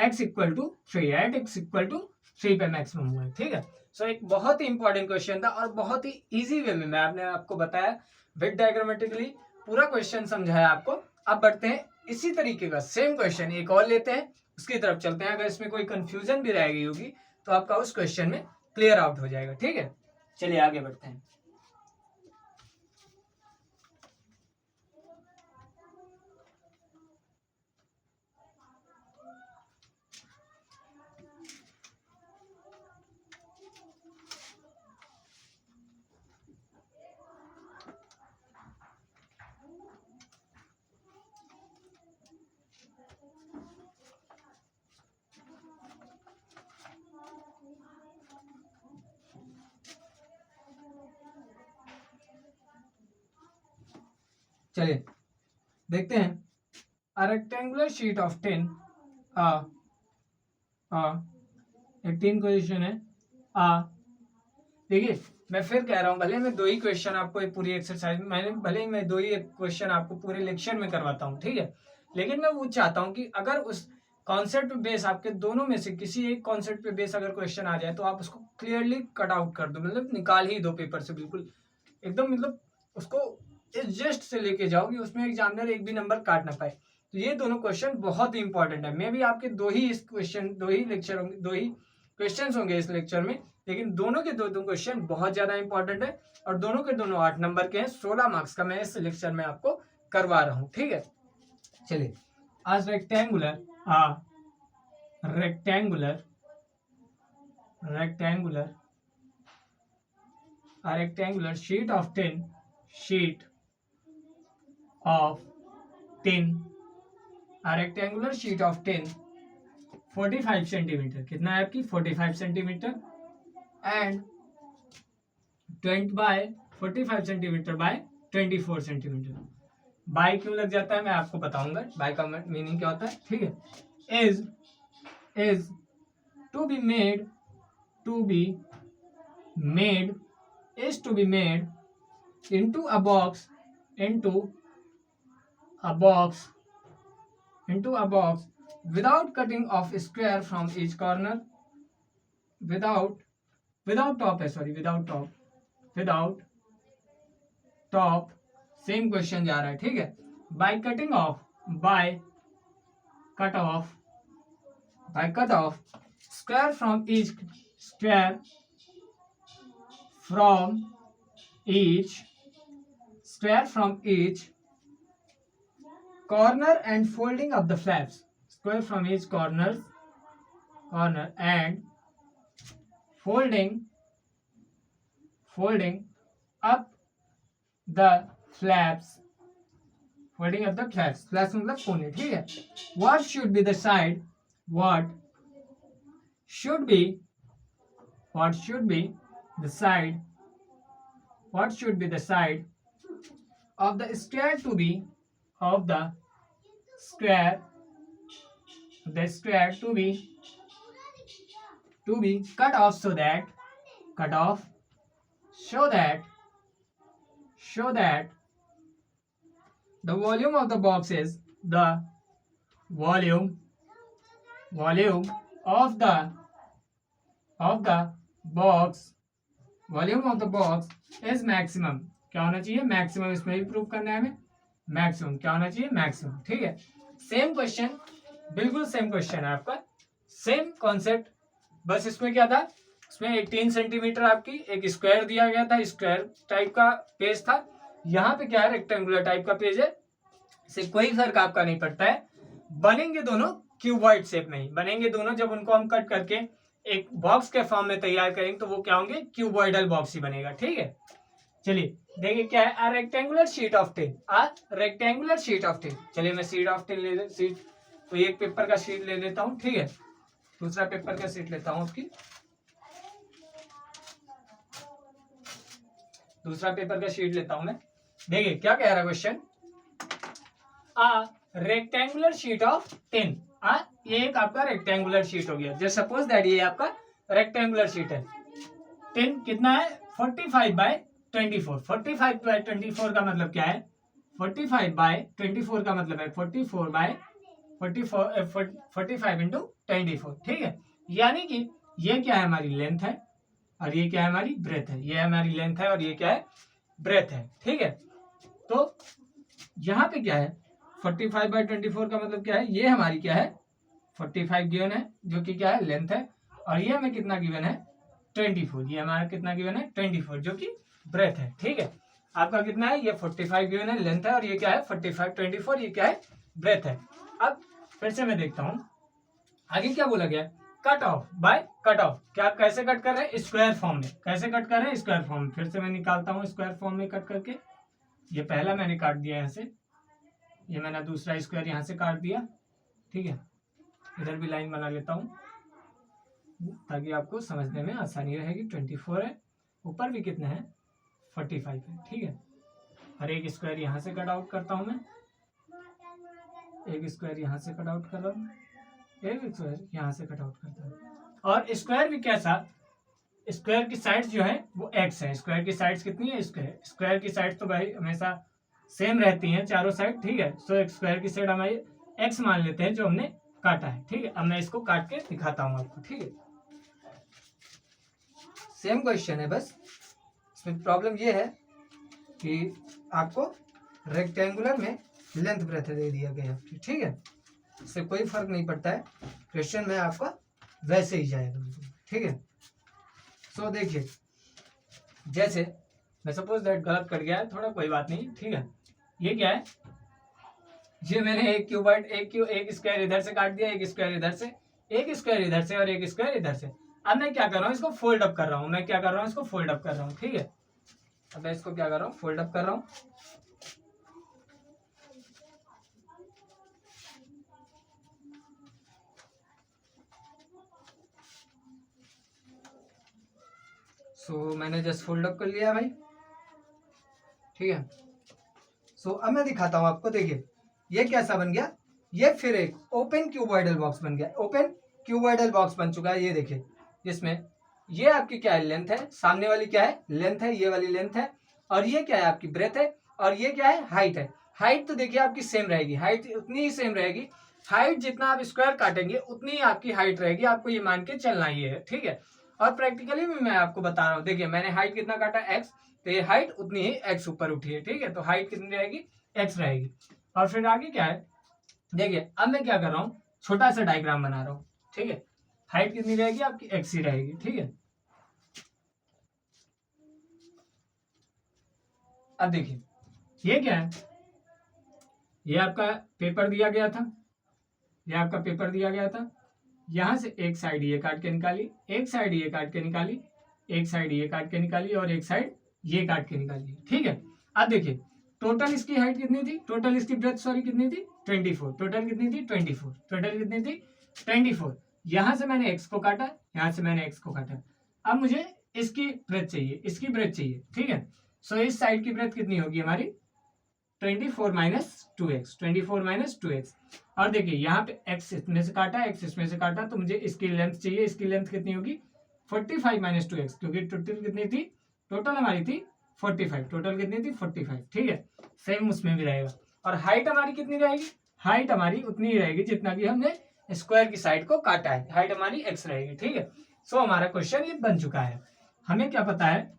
x equal to 3, at x equal to 3 पे मैक्सिमम हुआ है। ठीक है, सो एक बहुत ही इंपॉर्टेंट क्वेश्चन था और बहुत ही इजी वे में मैंने आपको बताया, विद डायग्रामेटिकली पूरा क्वेश्चन समझाया आपको। अब बढ़ते हैं इसी तरीके का सेम क्वेश्चन एक और लेते हैं, उसकी तरफ चलते हैं। अगर इसमें कोई कंफ्यूजन भी रह गई होगी तो आपका उस क्वेश्चन में क्लियर आउट हो जाएगा। ठीक है, चलिए आगे बढ़ते हैं। चलिए देखते हैं, a rectangular sheet of 10 एक 3 क्वेश्चन है। देखिए मैं फिर कह रहा हूँ, भले मैं 2 ही क्वेश्चन आपको एक पूरी एक्सरसाइज में, भले मैं 2 ही क्वेश्चन आपको पूरे लेक्चर में करवाता हूँ, ठीक है, लेकिन मैं वो चाहता हूँ कि अगर उस कॉन्सेप्ट पे बेस, आपके दोनों में से किसी एक कॉन्सेप्ट पे बेस अगर क्वेश्चन आ जाए तो आप उसको क्लियरली कट आउट कर दो, मतलब निकाल ही दो पेपर से, बिल्कुल एकदम, मतलब उसको इस जस्ट से लेके जाओ कि उसमें एग्जामिनर एक भी नंबर काट ना पाए। तो ये दोनों क्वेश्चन बहुत ही इंपॉर्टेंट है। मे भी आपके 2 ही लेक्चर होंगे, 2 ही क्वेश्चन होंगे इस लेक्चर में, लेकिन दोनों के दो क्वेश्चन बहुत ज्यादा इंपॉर्टेंट है और दोनों के दोनों 8 नंबर के हैं। 16 मार्क्स का मैं इस लेक्चर में आपको करवा रहा हूँ। ठीक है, चलिए, आज रेक्टेंगुलर शीट ऑफ 10 45 सेंटीमीटर, कितना है आपकी 45 centimetre and 20 by 45 centimetre by 24 centimetre. By क्यों लग जाता है मैं आपको बताऊंगा, बाय का मीनिंग क्या होता है। ठीक है, is to be made into a box without cutting off square from each corner, without top, same question जा रहा है। ठीक है, by cut off square from each corner and folding up the flaps, square from each corner and folding up the flaps, flaps मतलब कोने। ठीक है, what should be the side of the square to be cut off so that the volume of the box is maximum। क्या होना चाहिए, maximum. इसमें भी prove करना है हमें, मैक्सिमम क्या होना चाहिए, मैक्सिमम। ठीक है, सेम क्वेश्चन, बिल्कुल सेम क्वेश्चन है आपका, सेम कॉन्सेप्ट, बस इसमें क्या था, उसमें 18 सेंटीमीटर आपकी एक स्क्वायर दिया गया था, स्क्वायर टाइप का पेज था। यहाँ पे क्या है, रेक्टेंगुलर टाइप का पेज है। इससे कोई फर्क आपका नहीं पड़ता है, बनेंगे दोनों क्यूबॉइड शेप में ही बनेंगे दोनों। जब उनको हम कट करके एक बॉक्स के फॉर्म में तैयार करेंगे तो वो क्या होंगे, क्यूबॉइडल बॉक्स ही बनेगा। ठीक है, चलिए देखिए क्या है, a rectangular sheet of tin, a rectangular sheet of tin. चलिए मैं शीट ऑफ टिन ले शीट, तो एक पेपर का शीट ले लेता हूँ। ठीक है, दूसरा पेपर का शीट लेता हूँ, आपकी दूसरा पेपर का शीट लेता हूं मैं। देखिए क्या कह रहा है question, a rectangular sheet of tin. ये एक आपका रेक्टेंगुलर शीट हो गया। जस्ट सपोज दैट ये आपका रेक्टेंगुलर शीट है। टिन कितना है, 45 बाय 24। 45 बाय 24 का मतलब क्या है, 45 बाय 24 का मतलब है 44 बाय 45 इंटू 24। ठीक है, यानी कि ये क्या है, हमारी लेंथ है और ये क्या है, हमारी ब्रेथ है। ये हमारी लेंथ है और ये क्या है, ब्रेथ है। ठीक है, तो यहाँ पे क्या है, 45 बाय 24 का मतलब क्या है, ये हमारी क्या है 45 गिवन है, जो कि क्या है लेंथ है, और ये हमें कितना गिवन है 24। ये हमारा कितना गिवन है 24, जो कि ब्रेथ है। ठीक है, आपका कितना है, ये 45 गिवन है, लेंथ है, और ये क्या है 45 24, ये क्या है ब्रेथ है। अब फिर से मैं देखता हूँ आगे क्या बोला गया, cut off by cut off. क्या कैसे कट कर रहे हैं, स्क्वायर फॉर्म में। कैसे कट कर रहे हैं, स्क्वायर फॉर्म में। फिर से मैं निकालता हूँ स्क्वायर फॉर्म में कट करके। ये पहला मैंने काट दिया यहाँ से, ये मैंने दूसरा स्क्वायर यहाँ से काट दिया। ठीक है, इधर भी लाइन बना लेता हूँ ताकि आपको समझने में आसानी रहेगी। 24 है, ऊपर भी कितना है 45 है। ठीक है, और एक स्क्वायर यहाँ से कट आउट करता हूँ मैं, एक स्क्वायर यहाँ से कट आउट कर रहा हूँ, एक स्क्वायर यहाँ से कट आउट करता हूँ। और स्क्वायर भी कैसा, स्क्वायर की साइड्स जो है वो एक्स है। स्क्वायर की साइड्स कितनी है, स्क्वायर की साइड्स तो भाई हमेशा सेम रहती हैं चारों साइड। ठीक है, सो स्क्वायर की साइड हमारी एक्स मान लेते हैं जो हमने काटा है। ठीक है, अब मैं इसको काट के दिखाता हूँ आपको। ठीक है, सेम क्वेश्चन है, बस इसमें प्रॉब्लम ये है कि आपको रेक्टेंगुलर में लेंथ ब्रेथ दे दिया गया। ठीक है, इससे कोई फर्क नहीं पड़ता है, क्वेश्चन में आपका वैसे ही जाएगा। ठीक है, सो देखिए जैसे मैं सपोज दैट गलत कट गया है थोड़ा, कोई बात नहीं। ठीक है, ये क्या है, ये मैंने एक क्यूबॉइड एक स्क्वायर इधर से काट दिया, एक स्क्वायर इधर से, एक स्क्वायर इधर से और एक स्क्वायर इधर से। अब मैं क्या कर रहा हूँ, इसको फोल्ड अप कर रहा हूँ। मैं क्या कर रहा हूँ, इसको फोल्ड अप कर रहा हूँ। ठीक है, अब मैं इसको क्या कर रहा हूँ, फोल्ड अप कर रहा हूँ। सो मैंने जस्ट फोल्ड अप कर लिया भाई। ठीक है, सो अब मैं दिखाता हूं आपको। देखिए ये कैसा बन गया, ये फिर एक ओपन क्यूबॉइडल बॉक्स बन गया। ओपन क्यूबॉइडल बॉक्स बन चुका है। ये देखिए, जिसमें ये आपकी क्या है, लेंथ है, सामने वाली क्या है लेंथ है, ये वाली लेंथ है, और ये क्या है आपकी ब्रेथ है, और ये क्या है हाइट है। हाइट तो देखिए आपकी सेम रहेगी, हाइट उतनी ही सेम रहेगी। हाइट जितना आप स्क्वायर काटेंगे उतनी ही आपकी हाइट रहेगी, आपको ये मान के चलना ही है। ठीक है, और प्रैक्टिकली भी मैं आपको बता रहा हूँ। देखिए मैंने हाइट कितना काटा, एक्स, तो ये हाइट उतनी ही एक्स ऊपर उठी है। ठीक है, तो हाइट कितनी रहेगी, एक्स रहेगी। और फिर आगे क्या है, देखिए अब मैं क्या कर रहा हूँ, छोटा सा डायग्राम बना रहा हूँ। ठीक है, हाइट कितनी रहेगी आपकी, एक्स ही रहेगी। ठीक है, अब देखिए ये क्या है, ये आपका पेपर दिया गया था, ये आपका पेपर दिया गया था। यहां से एक साइड ये काट के निकाली, एक साइड ये काट के निकाली, एक साइड ये काट के निकाली, और एक साइड ये काट के निकाली। ठीक है, अब देखिए टोटल इसकी हाइट कितनी थी, टोटल इसकी ब्रेथ सॉरी कितनी थी 24। टोटल कितनी थी 24, टोटल कितनी थी 24। यहां से मैंने एक्स को काटा, यहां से मैंने एक्स को काटा। अब मुझे इसकी ब्रेथ चाहिए, इसकी ब्रेथ चाहिए। ठीक है, सो इस साइड की ब्रेथ कितनी होगी हमारी 24 माइनस 2x, 24 माइनस 2x। और देखिए यहाँ पे x इसमें से काटा, x इसमें से काटा, तो मुझे इसकी लेंथ चाहिए। इसकी लेंथ कितनी होगी 45 माइनस 2x, क्योंकि टोटल कितनी थी, टोटल हमारी थी 45, टोटल कितनी थी 45। ठीक है, सेम उसमें भी रहेगा। और हाइट हमारी कितनी रहेगी, हाइट हमारी उतनी ही रहेगी जितना कि हमने स्क्वायर की साइड को काटा है, हाइट हमारी x रहेगी। ठीक है, सो हमारा क्वेश्चन ये बन चुका है। हमें क्या पता है,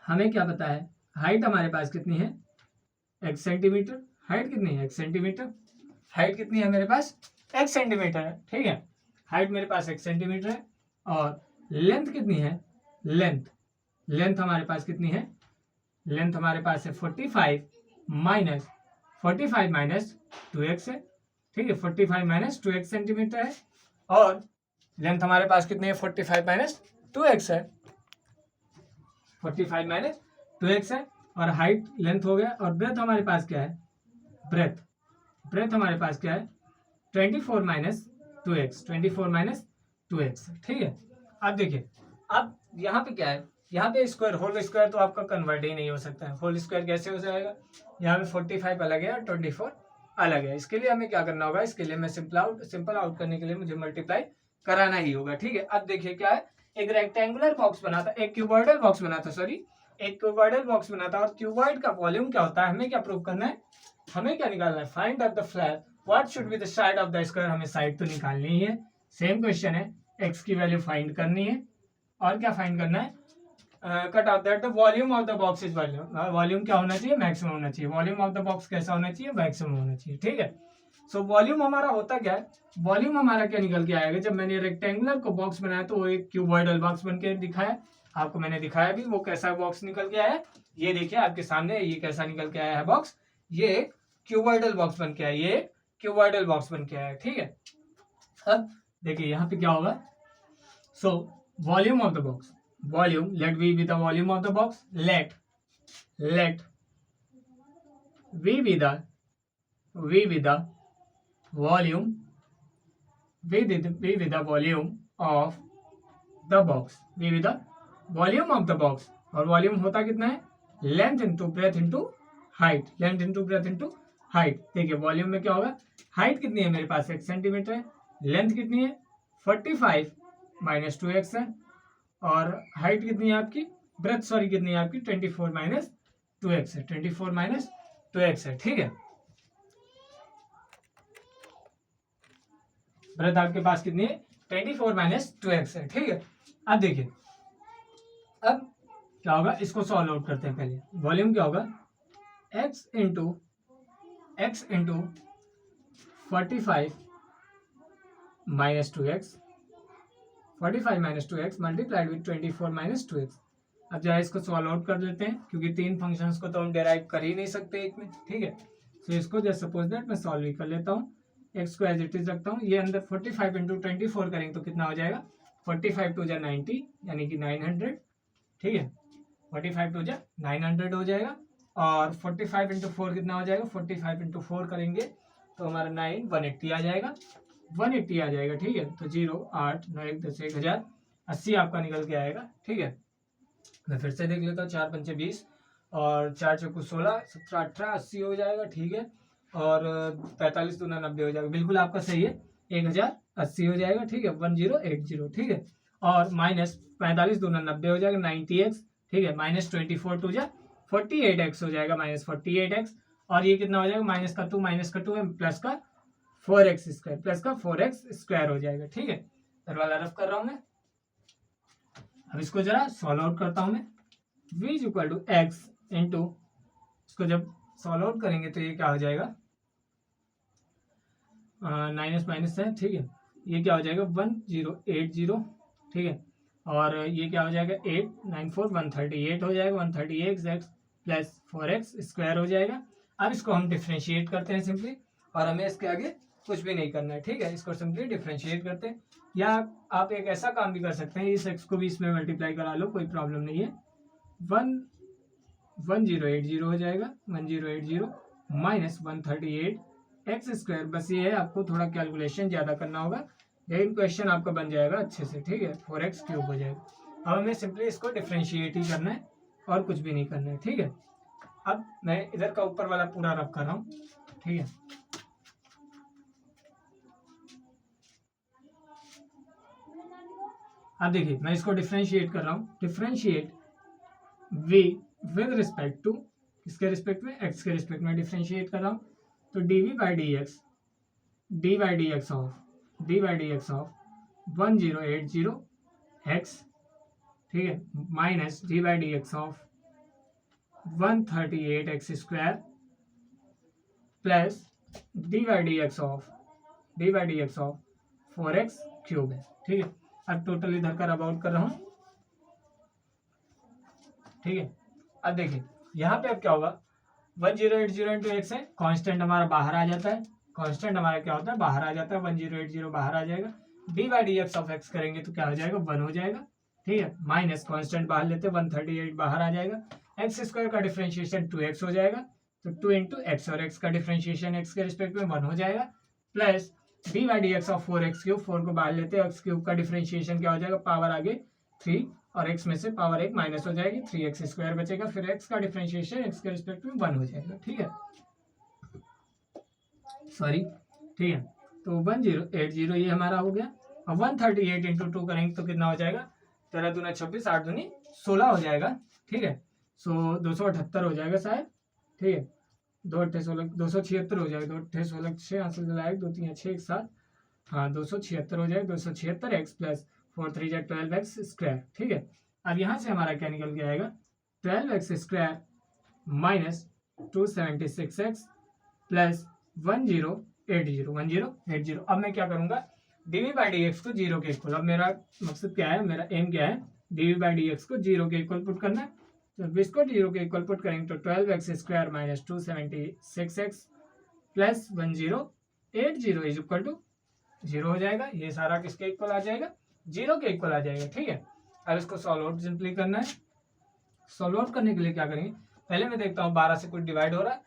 हमें क्या पता है, हाइट हमारे पास कितनी है x सेंटीमीटर, हाइट कितनी है x सेंटीमीटर, हाइट कितनी है मेरे पास x सेंटीमीटर है। ठीक है, हाइट मेरे पास x सेंटीमीटर है, और लेंथ कितनी है, लेंथ हमारे पास कितनी है, लेंथ हमारे पास है 45 माइनस 2x है, ठीक है, 45 माइनस 2x सेंटीमीटर है, और लेंथ हमारे पास कितनी है, 45 माइनस 2x है, 45 माइनस 2x है, और हाइट लेंथ हो गया, और ब्रेथ हमारे पास क्या है, ब्रेथ हमारे पास क्या है, 24 माइनस 2x, 24 माइनस 2x, ठीक है। अब देखिए, अब यहाँ पे क्या है, यहाँ पे स्क्वायर, होल स्क्वायर तो आपका कन्वर्ट ही नहीं हो सकता है, होल स्क्वायर कैसे हो जाएगा, यहाँ पे 45 अलग है और 24 अलग है, इसके लिए हमें क्या करना होगा, इसके लिए मैं सिंपल आउट करने के लिए मुझे मल्टीप्लाई कराना ही होगा, ठीक है। अब देखिए क्या है, एक रेक्टेंगुलर बॉक्स बना था, एक क्यूबॉइडल बॉक्स बना था, सॉरी एक क्यूबॉइडल बॉक्स बना था, और क्यूबॉइड का वॉल्यूम क्या होता है, हमें क्या प्रूव करना है, हमें क्या निकालना है, find out the flat what should be the side of the square, हमें साइड तो निकालनी ही है, सेम क्वेश्चन है, एक्स की वैल्यू फाइंड करनी है, और क्या फाइंड करना है, cut off that the volume of the box is volume क्या होना चाहिए, मैक्सिमम होना चाहिए, वॉल्यूम ऑफ द बॉक्स कैसा होना चाहिए, मैक्सिमम होना चाहिए, ठीक है। सो वॉल्यूम हमारा होता क्या है, वॉल्यूम हमारा क्या निकल के आएगा, जब मैंने रेक्टेंगुलर को बॉक्स बनाया तो वो एक क्यूबॉइडल बॉक्स बन के दिखाया, आपको मैंने दिखाया भी, वो कैसा बॉक्स निकल के आया, ये देखिए आपके सामने, ये कैसा निकल के आया है बॉक्स, ये एक क्यूबॉइडल बॉक्स बन के आया, ये क्यूबॉइडल बॉक्स बन के आया, ठीक है। अब देखिए यहाँ पे क्या होगा, so volume of the box, volume, let v be the volume of the box, let v be the volume, v be the volume of the box, v be the volume of the box, और volume होता कितना है, length into breadth into height, length into breadth into height. देखिए volume में क्या होगा, height कितनी है मेरे पास 1 सेंटीमीटर है, लेंथ कितनी है 45 माइनस 2x है, और हाइट कितनी है आपकी, ब्रेथ सॉरी कितनी है आपकी 24 माइनस 2x है, 24 माइनस 2x है, ठीक है। ब्रेथ आपके पास कितनी है 24 माइनस 2x है, ठीक है। अब देखिए, अब क्या होगा, इसको सॉल्व आउट करते हैं पहले, वॉल्यूम क्या होगा, x into 45 minus 2x, 45 minus 2x multiplied with 24 minus 2x। अब जरा इसको सॉल्व आउट कर लेते हैं, क्योंकि तीन फंक्शंस को तो हम डेराइव कर ही नहीं सकते एक में, ठीक है। तो इसको जस्ट सपोज दैट मैं सॉल्व ही कर लेता हूँ, x को एज इट इज रखता हूँ, ये अंदर 45 इंटू 24 करेंगे तो कितना हो जाएगा, 45 टू जा 90 यानी कि 900, ठीक है, 45 टू जा 900 हो जाएगा, और 45 इंटू 4 कितना हो जाएगा, 45 इंटू 4 करेंगे तो हमारा 9 180 आ जाएगा, 180 आ जाएगा, ठीक है। तो 0 8 9 1 10 1080 आपका निकल के आएगा, ठीक है। मैं फिर से देख लेता हूँ, 4 पंचे 20 और 4 चौको 16 17 18 80 हो जाएगा, ठीक है, और 45 दूना 90 हो जाएगा, बिल्कुल आपका सही है, 1080 हो जाएगा, ठीक है, 1080, ठीक है, और माइनस 45 दूना 90 हो जाएगा 90x, ठीक है, माइनस 24 टू जा 48x हो जाएगा, माइनस 48x, और ये कितना हो जाएगा, माइनस का 2 है, प्लस का 4x स्क्वायर, प्लस का 4x स्क्वायर हो जाएगा, ठीक है। इधर वाला रफ कर रहा हूं मैं, अब इसको जरा सॉल्व आउट करता हूं मैं, v is equal to x into, इसको जब सॉल्व आउट करेंगे तो ये क्या हो जाएगा, माइनस माइनस है, ठीक है, ये क्या हो जाएगा 1080, ठीक है, और ये क्या हो जाएगा 8 9 4 138 हो जाएगा, 138x प्लस 4x स्क्वायर हो जाएगा। अब इसको हम डिफ्रेंशिएट करते हैं सिंपली, और हमें इसके आगे कुछ भी नहीं करना है, ठीक है, इसको सिंपली डिफ्रेंशिएट करते हैं, या आप एक ऐसा काम भी कर सकते हैं, इस x को भी इसमें मल्टीप्लाई करा लो, कोई प्रॉब्लम नहीं है, 1080 हो जाएगा, 1080 माइनस 138x स्क्वायर, बस ये है आपको थोड़ा कैलकुलेशन ज्यादा करना होगा, लेकिन क्वेश्चन आपका बन जाएगा अच्छे से, ठीक है, 4x क्यूब हो जाएगा। अब हमें सिंपली इसको डिफ्रेंशिएट ही करना है और कुछ भी नहीं करना है, ठीक है। अब मैं इधर का ऊपर वाला पूरा रफ कर रहा हूँ, ठीक है, अब देखिए मैं इसको डिफ्रेंशिएट कर रहा हूँ, differentiate v with respect to, किसके रिस्पेक्ट में, x के रिस्पेक्ट में डिफ्रेंशिएट कर रहा हूँ, तो dv by dx of 1080 x, ठीक है, minus d by dx of 138x square plus d by dx of 4x cube है, ठीक है। अब टोटल इधर का रब आउट कर रहा हूँ, ठीक है। अब देखिए यहाँ पे अब क्या होगा, 1080 इंटू एक्स है, कांस्टेंट हमारा बाहर आ जाता है, कांस्टेंट हमारा क्या होता है, बाहर आ जाता है, 1080 बाहर आ जाएगा, D by d x of x करेंगे तो क्या हो जाएगा, 1 हो जाएगा, ठीक है। माइनस कांस्टेंट बाहर लेते हैं, 138 बाहर आ जाएगा, एक्स स्क्वायर का डिफरेंशिएशन 2x हो जाएगा, तो 2 इंटू एक्स, और एक्स का डिफरेंशिएशन एक्स के रिस्पेक्ट में 1 हो जाएगा, plus D by d x of 4x3, 4 को बाहर लेते हैं, एक्स क्यूब का डिफरेंशिएशन क्या हो जाएगा, पावर आगे 3 और x में से पावर 1 माइनस हो जाएगी, 3x स्क्वायर बचेगा, फिर x का डिफरेंशिएशन x के रिस्पेक्ट में 1 हो जाएगा, ठीक है, सॉरी, ठीक है। तो 1080 ये हमारा हो गया। अब 138 इंटू 2 करेंगे तो कितना हो जाएगा, 13 दूना 26, 8 दूनी 16 हो जाएगा, ठीक है। सो 278 हो जाएगा शायद, ठीक है, 2 8 16 276 हो जाएगा, 2 8 16 6 यहाँ से जलाएगा, 2 3 6 एक साथ, हाँ 276 हो जाएगा, 276 एक्स प्लस 4 3 12 एक्स स्क्वायर, ठीक है। अब यहाँ से हमारा क्या निकल के आएगा, 12 x square minus 276 x plus 1080। अब मैं क्या करूंगा, डीवी बाई डी एक्स को 0 के इक्वल, अब मेरा मकसद क्या है, मेरा एम क्या है, डीवी बाई डी एक्स को 0 के इक्वल पुट करना है, तो इसको 0 के इक्वल पुट करेंगे तो 12 x square minus 276 x plus 1080 is equal to 0 हो जाएगा, ये सारा किसके इक्वल आ जाएगा, 0 के इक्वल आ जाएगा, ठीक है। अब इसको सॉल्व आउट सिंपली करना है। सॉल्व आउट करने के लिए क्या करेंगे, पहले मैं देखता हूँ 12 से कुछ डिवाइड हो रहा है,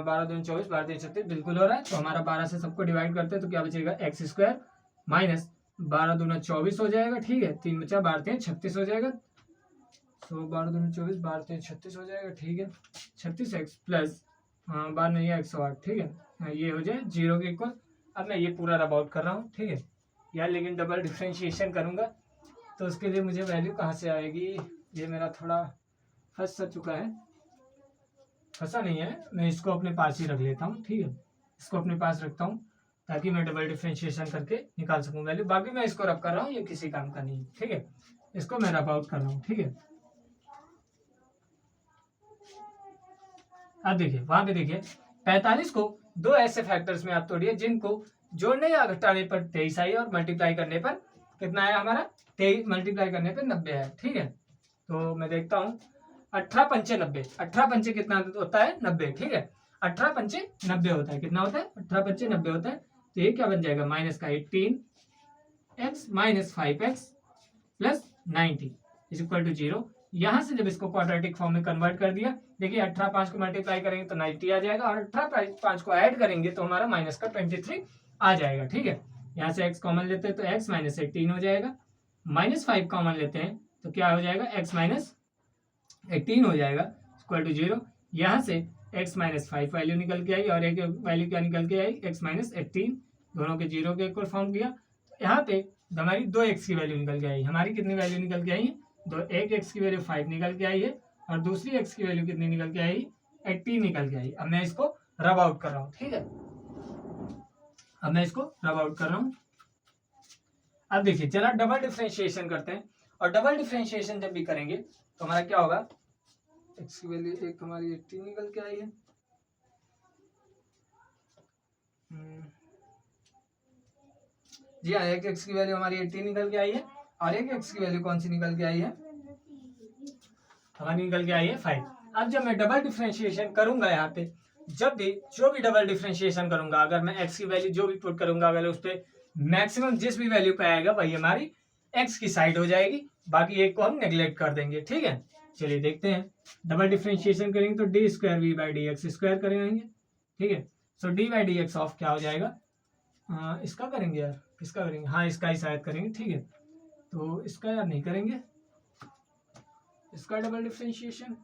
12 दूनी 24, 12 तीन 36 बिल्कुल हो रहा है, तो हमारा 12 से सबको डिवाइड करते हैं तो क्या बचेगा, एक्स स्क्वायर माइनस 12 दूना 24 हो जाएगा, ठीक है, 3 बचा, 12 3 36 हो जाएगा, तो 12 दूना 24, 12 3 36 हो जाएगा, ठीक है, 36 एक्स प्लस 12 नहीं है 108, ठीक है, ये हो जाए 0 के इक्वल। अब मैं ये पूरा रब आउट कर रहा हूँ, ठीक है यार, लेकिन डबल डिफ्रेंशिएशन करूँगा तो उसके लिए मुझे वैल्यू कहाँ से आएगी, ये मेरा थोड़ा फंस सा चुका है, फंसा नहीं है, मैं इसको अपने पास ही रख लेता हूँ, ठीक है, इसको अपने पास रखता हूँ ताकि मैं डबल डिफ्रेंशिएशन करके निकाल सकूँ वैल्यू, बाकी मैं इसको रब कर रहा हूँ, ये किसी काम का नहीं है, ठीक है, इसको मैं रब आउट कर रहा हूँ, ठीक है। अब देखिए वहां पे देखिए 45 को दो ऐसे फैक्टर्स में आप तोड़िए जिनको जोड़ने या घटाने पर 23 आई और मल्टीप्लाई करने पर कितना आया हमारा, 23 मल्टीप्लाई करने पर 90 है, ठीक है। तो मैं देखता हूँ 18 पंचे 90, 18 पंचे कितना होता है 90, ठीक है, 18 पंचे 90 होता है, कितना होता है 18 पंचे 90 होता है, तो ये क्या बन जाएगा, माइनस का 18x minus 5x plus 90 is equal to 0। यहाँ से जब इसको क्वाड्रेटिक फॉर्म में कन्वर्ट कर दिया, देखिए 18 5 को मल्टीप्लाई करेंगे तो 90 आ जाएगा, और 18 5 को ऐड करेंगे तो हमारा माइनस का 23 आ जाएगा, ठीक है। यहाँ से x कॉमन लेते हैं तो x माइनस 18 हो जाएगा, माइनस 5 कॉमन लेते हैं तो क्या हो जाएगा, x माइनस 18 हो जाएगा इक्वल टू 0। यहाँ से x माइनस 5 वैल्यू निकल के आई और एक वैल्यू क्या निकल के आई, x माइनस 18, दोनों के 0 के इक्वल फॉर्म किया, तो यहाँ पे हमारी 2x की वैल्यू निकल के आई, हमारी कितनी वैल्यू निकल के आई है, एक x की वैल्यू 5 निकल के आई है और दूसरी x की वैल्यू कितनी निकल के आई, 18 निकल के आई। अब मैं इसको रब आउट कर रहा हूँ, ठीक है, अब मैं इसको रब आउट कर रहा हूँ। अब देखिए चला डबल डिफरेंशिएशन करते हैं, और डबल डिफरेंशिएशन जब भी करेंगे तो हमारा क्या होगा, x की वैल्यू एक हमारी 18 निकल के आई है, जी हाँ, एक x की वैल्यू हमारी 18 निकल के आई है और एक x की वैल्यू कौन सी निकल के आई है, हमारी निकल के आई है 5। अब जब मैं डबल डिफरेंशिएशन करूंगा, यहाँ पे जब भी जो भी डबल डिफरेंशिएशन करूंगा, अगर मैं x की वैल्यू जो भी पुट करूंगा, अगर उस पर मैक्सिमम जिस भी वैल्यू पे आएगा वही हमारी x की साइड हो जाएगी, बाकी एक को हम नेग्लेक्ट कर देंगे, ठीक है। चलिए देखते हैं, डबल डिफरेंशिएशन करेंगे तो d square v by d x square करेंगे, ठीक है। So d by d x of क्या हो जाएगा, इसका करेंगे यार, किसका करेंगे, हाँ इसका ही शायद करेंगे, ठीक है। तो इसका यार नहीं करेंगे, इसका डबल डिफरेंशिएशन,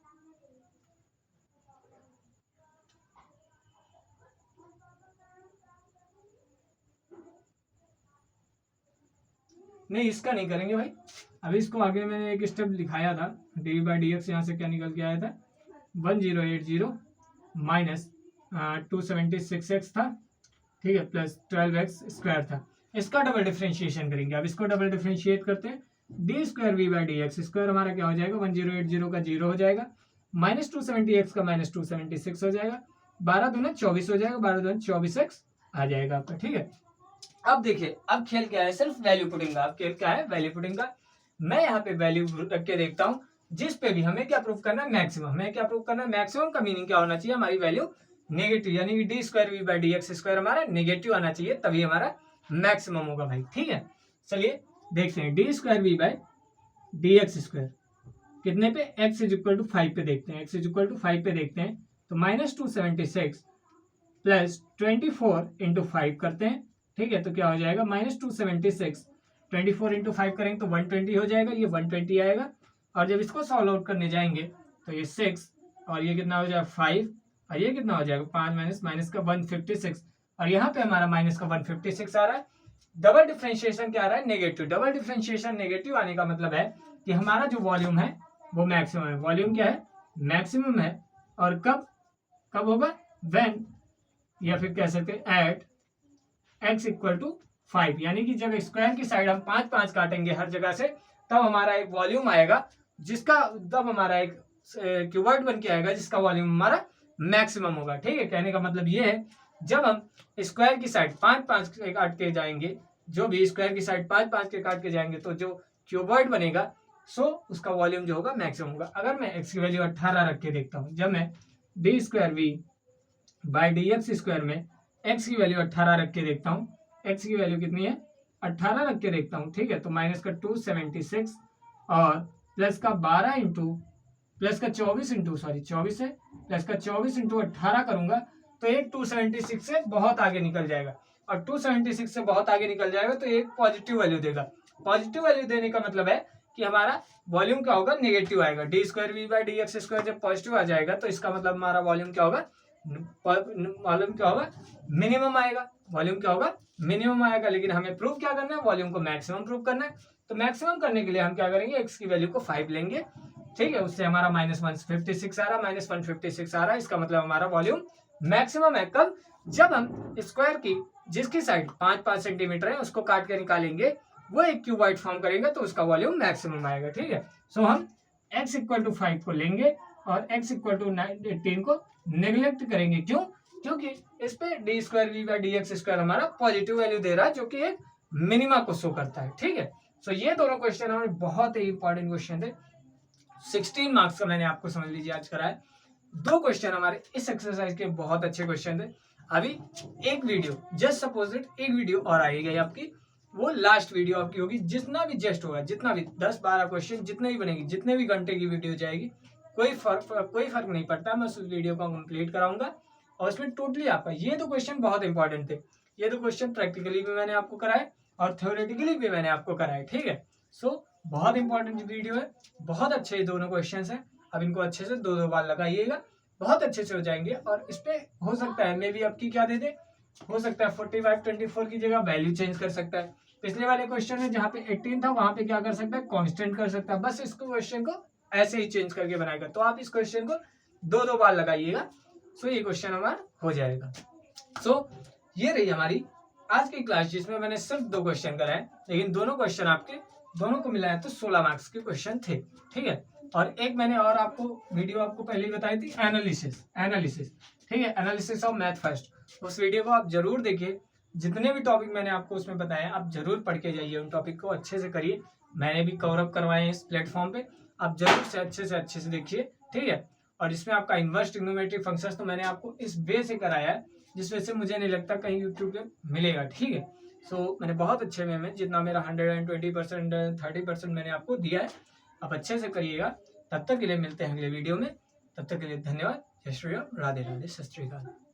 नहीं इसका नहीं करेंगे भाई। अभी इसको आगे मैंने एक स्टेप लिखाया था, डी बाई डी एक्स यहाँ से क्या निकल के आया था, 1080 माइनस 276x था, ठीक है, प्लस 12x स्क्वायर था, इसका डबल डिफरेंशिएशन करेंगे। अब इसको डबल डिफरेंशिएट करते हैं, d square v by d x square हमारा क्या हो जाएगा, 1080 का 0 हो जाएगा, माइनस 270x का माइनस 276 हो जाएगा, 12 दूना 24 हो जाएगा, 12 दूना 24x आ जाएगा आपका, ठीक है। अब देखिए, अब खेल क्या है, सिर्फ वैल्यू पुटिंग का। अब खेल क्या है, वैल्यू पुटिंग का। मैं यहाँ पे वैल्यू रख के देखता हूँ, जिस पे भी हमें क्या प्रूव करना है, मैक्सिमम। हमें क्या प्रूव करना है, मैक्सिमम का मीनिंग क्या होना चाहिए, हमारी वैल्यू नेगेटिव, यानी कि d square v by d x square हमारा नेगेटिव आना चाहिए, तभी हमारा मैक्सिमम होगा भाई। ठीक है, चलिए देखते हैं। D square v by d x square कितने पे, एक्स इज इक्वल टू 5 पे देखते हैं। एक्स इज इक्वल टू 5 पे देखते हैं, तो -276 प्लस 24 इंटू 5 करते हैं। ठीक है, तो क्या हो जाएगा, -276 24 इंटू 5 करेंगे तो 120 हो जाएगा, ये 120 आएगा। और जब इसको सॉल्व आउट करने जाएंगे तो ये 6 और ये कितना हो जाएगा 5 और ये कितना हो जाएगा 5 माइनस माइनस का 156 और यहाँ पे हमारा माइनस का 156 आ रहा है। डबल डिफरेंशिएशन क्या आ रहा है, नेगेटिव। डबल डिफरेंशिएशन नेगेटिव आने का मतलब है कि हमारा जो वॉल्यूम है वो मैक्सिमम है। वॉल्यूम क्या है, मैक्सिमम है। और कब कब होगा, व्हेन, या फिर कह सकते हैं एट एक्स इक्वल टू 5, यानी कि जब स्क्वायर की साइड हम 5 काटेंगे हर जगह से, तब हमारा एक वॉल्यूम आएगा जिसका, तब हमारा एक क्यूबॉइड बन के आएगा जिसका वॉल्यूम हमारा मैक्सिमम होगा। ठीक है, कहने का मतलब ये है, जब हम स्क्वायर की साइड 5 के काट के जाएंगे, जो भी स्क्वायर की साइड 5 के काट के जाएंगे, तो जो क्यूबॉइड बनेगा सो उसका वॉल्यूम जो होगा मैक्सिमम होगा। अगर मैं एक्स की वैल्यू 18 रख के देखता हूँ, जब मैं d square v by d x square में एक्स की वैल्यू 18 रख के देखता हूँ, एक्स की वैल्यू कितनी है 18 रख के देखता हूँ। ठीक है, तो माइनस का 276 और प्लस का 12 इंटू प्लस का 24 इंटू सॉरी 24 है, प्लस का 24 इंटू 18 करूंगा तो एक 276 से बहुत आगे निकल जाएगा। और 276 से बहुत आगे निकल जाएगा तो एक पॉजिटिव वैल्यू देगा। पॉजिटिव वैल्यू देने का मतलब है कि हमारा वॉल्यूम क्या होगा, नेगेटिव आएगा। D square v by d x square जब पॉजिटिव आ जाएगा तो इसका मतलब हमारा वॉल्यूम क्या होगा, वॉल्यूम क्या होगा, मिनिमम आएगा। वॉल्यूम क्या होगा, मिनिमम आएगा। लेकिन हमें प्रूव क्या करना है, वॉल्यूम को मैक्सिमम प्रूव करना है। तो मैक्सिमम करने के लिए हम क्या करेंगे, एक्स की वैल्यू को 5 लेंगे। ठीक है, उससे हमारा -156 आ रहा है, -156 आ रहा है, इसका मतलब हमारा वॉल्यूम मैक्सिमम है। कब, जब हम स्क्वायर की जिसकी साइड 5 सेंटीमीटर है उसको काट के निकालेंगे, वो एक क्यूबॉइड फॉर्म करेंगे तो उसका वॉल्यूम मैक्सिमम आएगा। ठीक है, सो हम x इक्वल टू 5 को लेंगे और x इक्वल टू 18 को नेग्लेक्ट करेंगे। क्यों, क्योंकि इस पे d square v by d x square हमारा पॉजिटिव वैल्यू दे रहा है, जो कि एक मिनिमा को शो करता है। ठीक है, सो ये दोनों क्वेश्चन हमारे बहुत ही इंपॉर्टेंट क्वेश्चन थे। 16 मार्क्स का मैंने आपको समझ लीजिए आज कराया। 2 क्वेश्चन हमारे इस एक्सरसाइज के बहुत अच्छे क्वेश्चन थे। अभी एक वीडियो, जस्ट सपोज इट, एक वीडियो और आएगी आपकी, वो लास्ट वीडियो आपकी होगी। जितना भी जस्ट होगा, जितना भी 10-12 क्वेश्चन जितने भी बनेगी, जितने भी घंटे की वीडियो जाएगी, कोई फर्क नहीं पड़ता। मैं उस वीडियो को कंप्लीट कराऊंगा और उसमें टोटली आपका ये 2 क्वेश्चन बहुत इंपॉर्टेंट थे। ये 2 क्वेश्चन प्रैक्टिकली भी मैंने आपको कराए और थ्योरेटिकली भी मैंने आपको कराए। ठीक है, सो बहुत इंपॉर्टेंट वीडियो है, बहुत अच्छे दोनों क्वेश्चन है। अब इनको अच्छे से 2-2 बार लगाइएगा, बहुत अच्छे से हो जाएंगे। और इस पे हो सकता है मे भी आपकी क्या दे दे, हो सकता है 45-24 की जगह वैल्यू चेंज कर सकता है। पिछले वाले क्वेश्चन में जहाँ पे 18 था वहां पे क्या कर सकता है, कांस्टेंट कर सकता है। बस इसको क्वेश्चन को ऐसे ही चेंज करके बनाएगा। तो आप इस क्वेश्चन को 2-2 बार लगाइएगा, सो ये क्वेश्चन हमारा हो जाएगा। सो ये रही हमारी आज की क्लास, जिसमें मैंने सिर्फ 2 क्वेश्चन कराए, लेकिन दोनों क्वेश्चन आपके दोनों को मिलाया तो 16 मार्क्स के क्वेश्चन थे। ठीक है, और एक मैंने और आपको वीडियो आपको पहले ही बताई थी, एनालिसिस। ठीक है, एनालिसिस ऑफ मैथ फर्स्ट, उस वीडियो को आप जरूर देखिए। जितने भी टॉपिक मैंने आपको उसमें बताया आप जरूर पढ़ के जाइए, उन टॉपिक को अच्छे से करिए। मैंने भी कवर अप करवाए हैं इस प्लेटफॉर्म पे, आप जरूर से अच्छे से देखिए। ठीक है, और इसमें आपका इनवर्स ट्रिग्नोमेट्रिक फंक्शंस तो मैंने आपको इस वे से कराया है जिसमें से मुझे नहीं लगता कहीं यूट्यूब पे मिलेगा। ठीक है, सो मैंने बहुत अच्छे वे में, जितना मेरा 120% 30% मैंने आपको दिया है, आप अच्छे से करिएगा। तब तक के लिए मिलते हैं अगले वीडियो में, तब तक के लिए धन्यवाद। जय श्री राम, राधे राधे, सत श्री अकाल।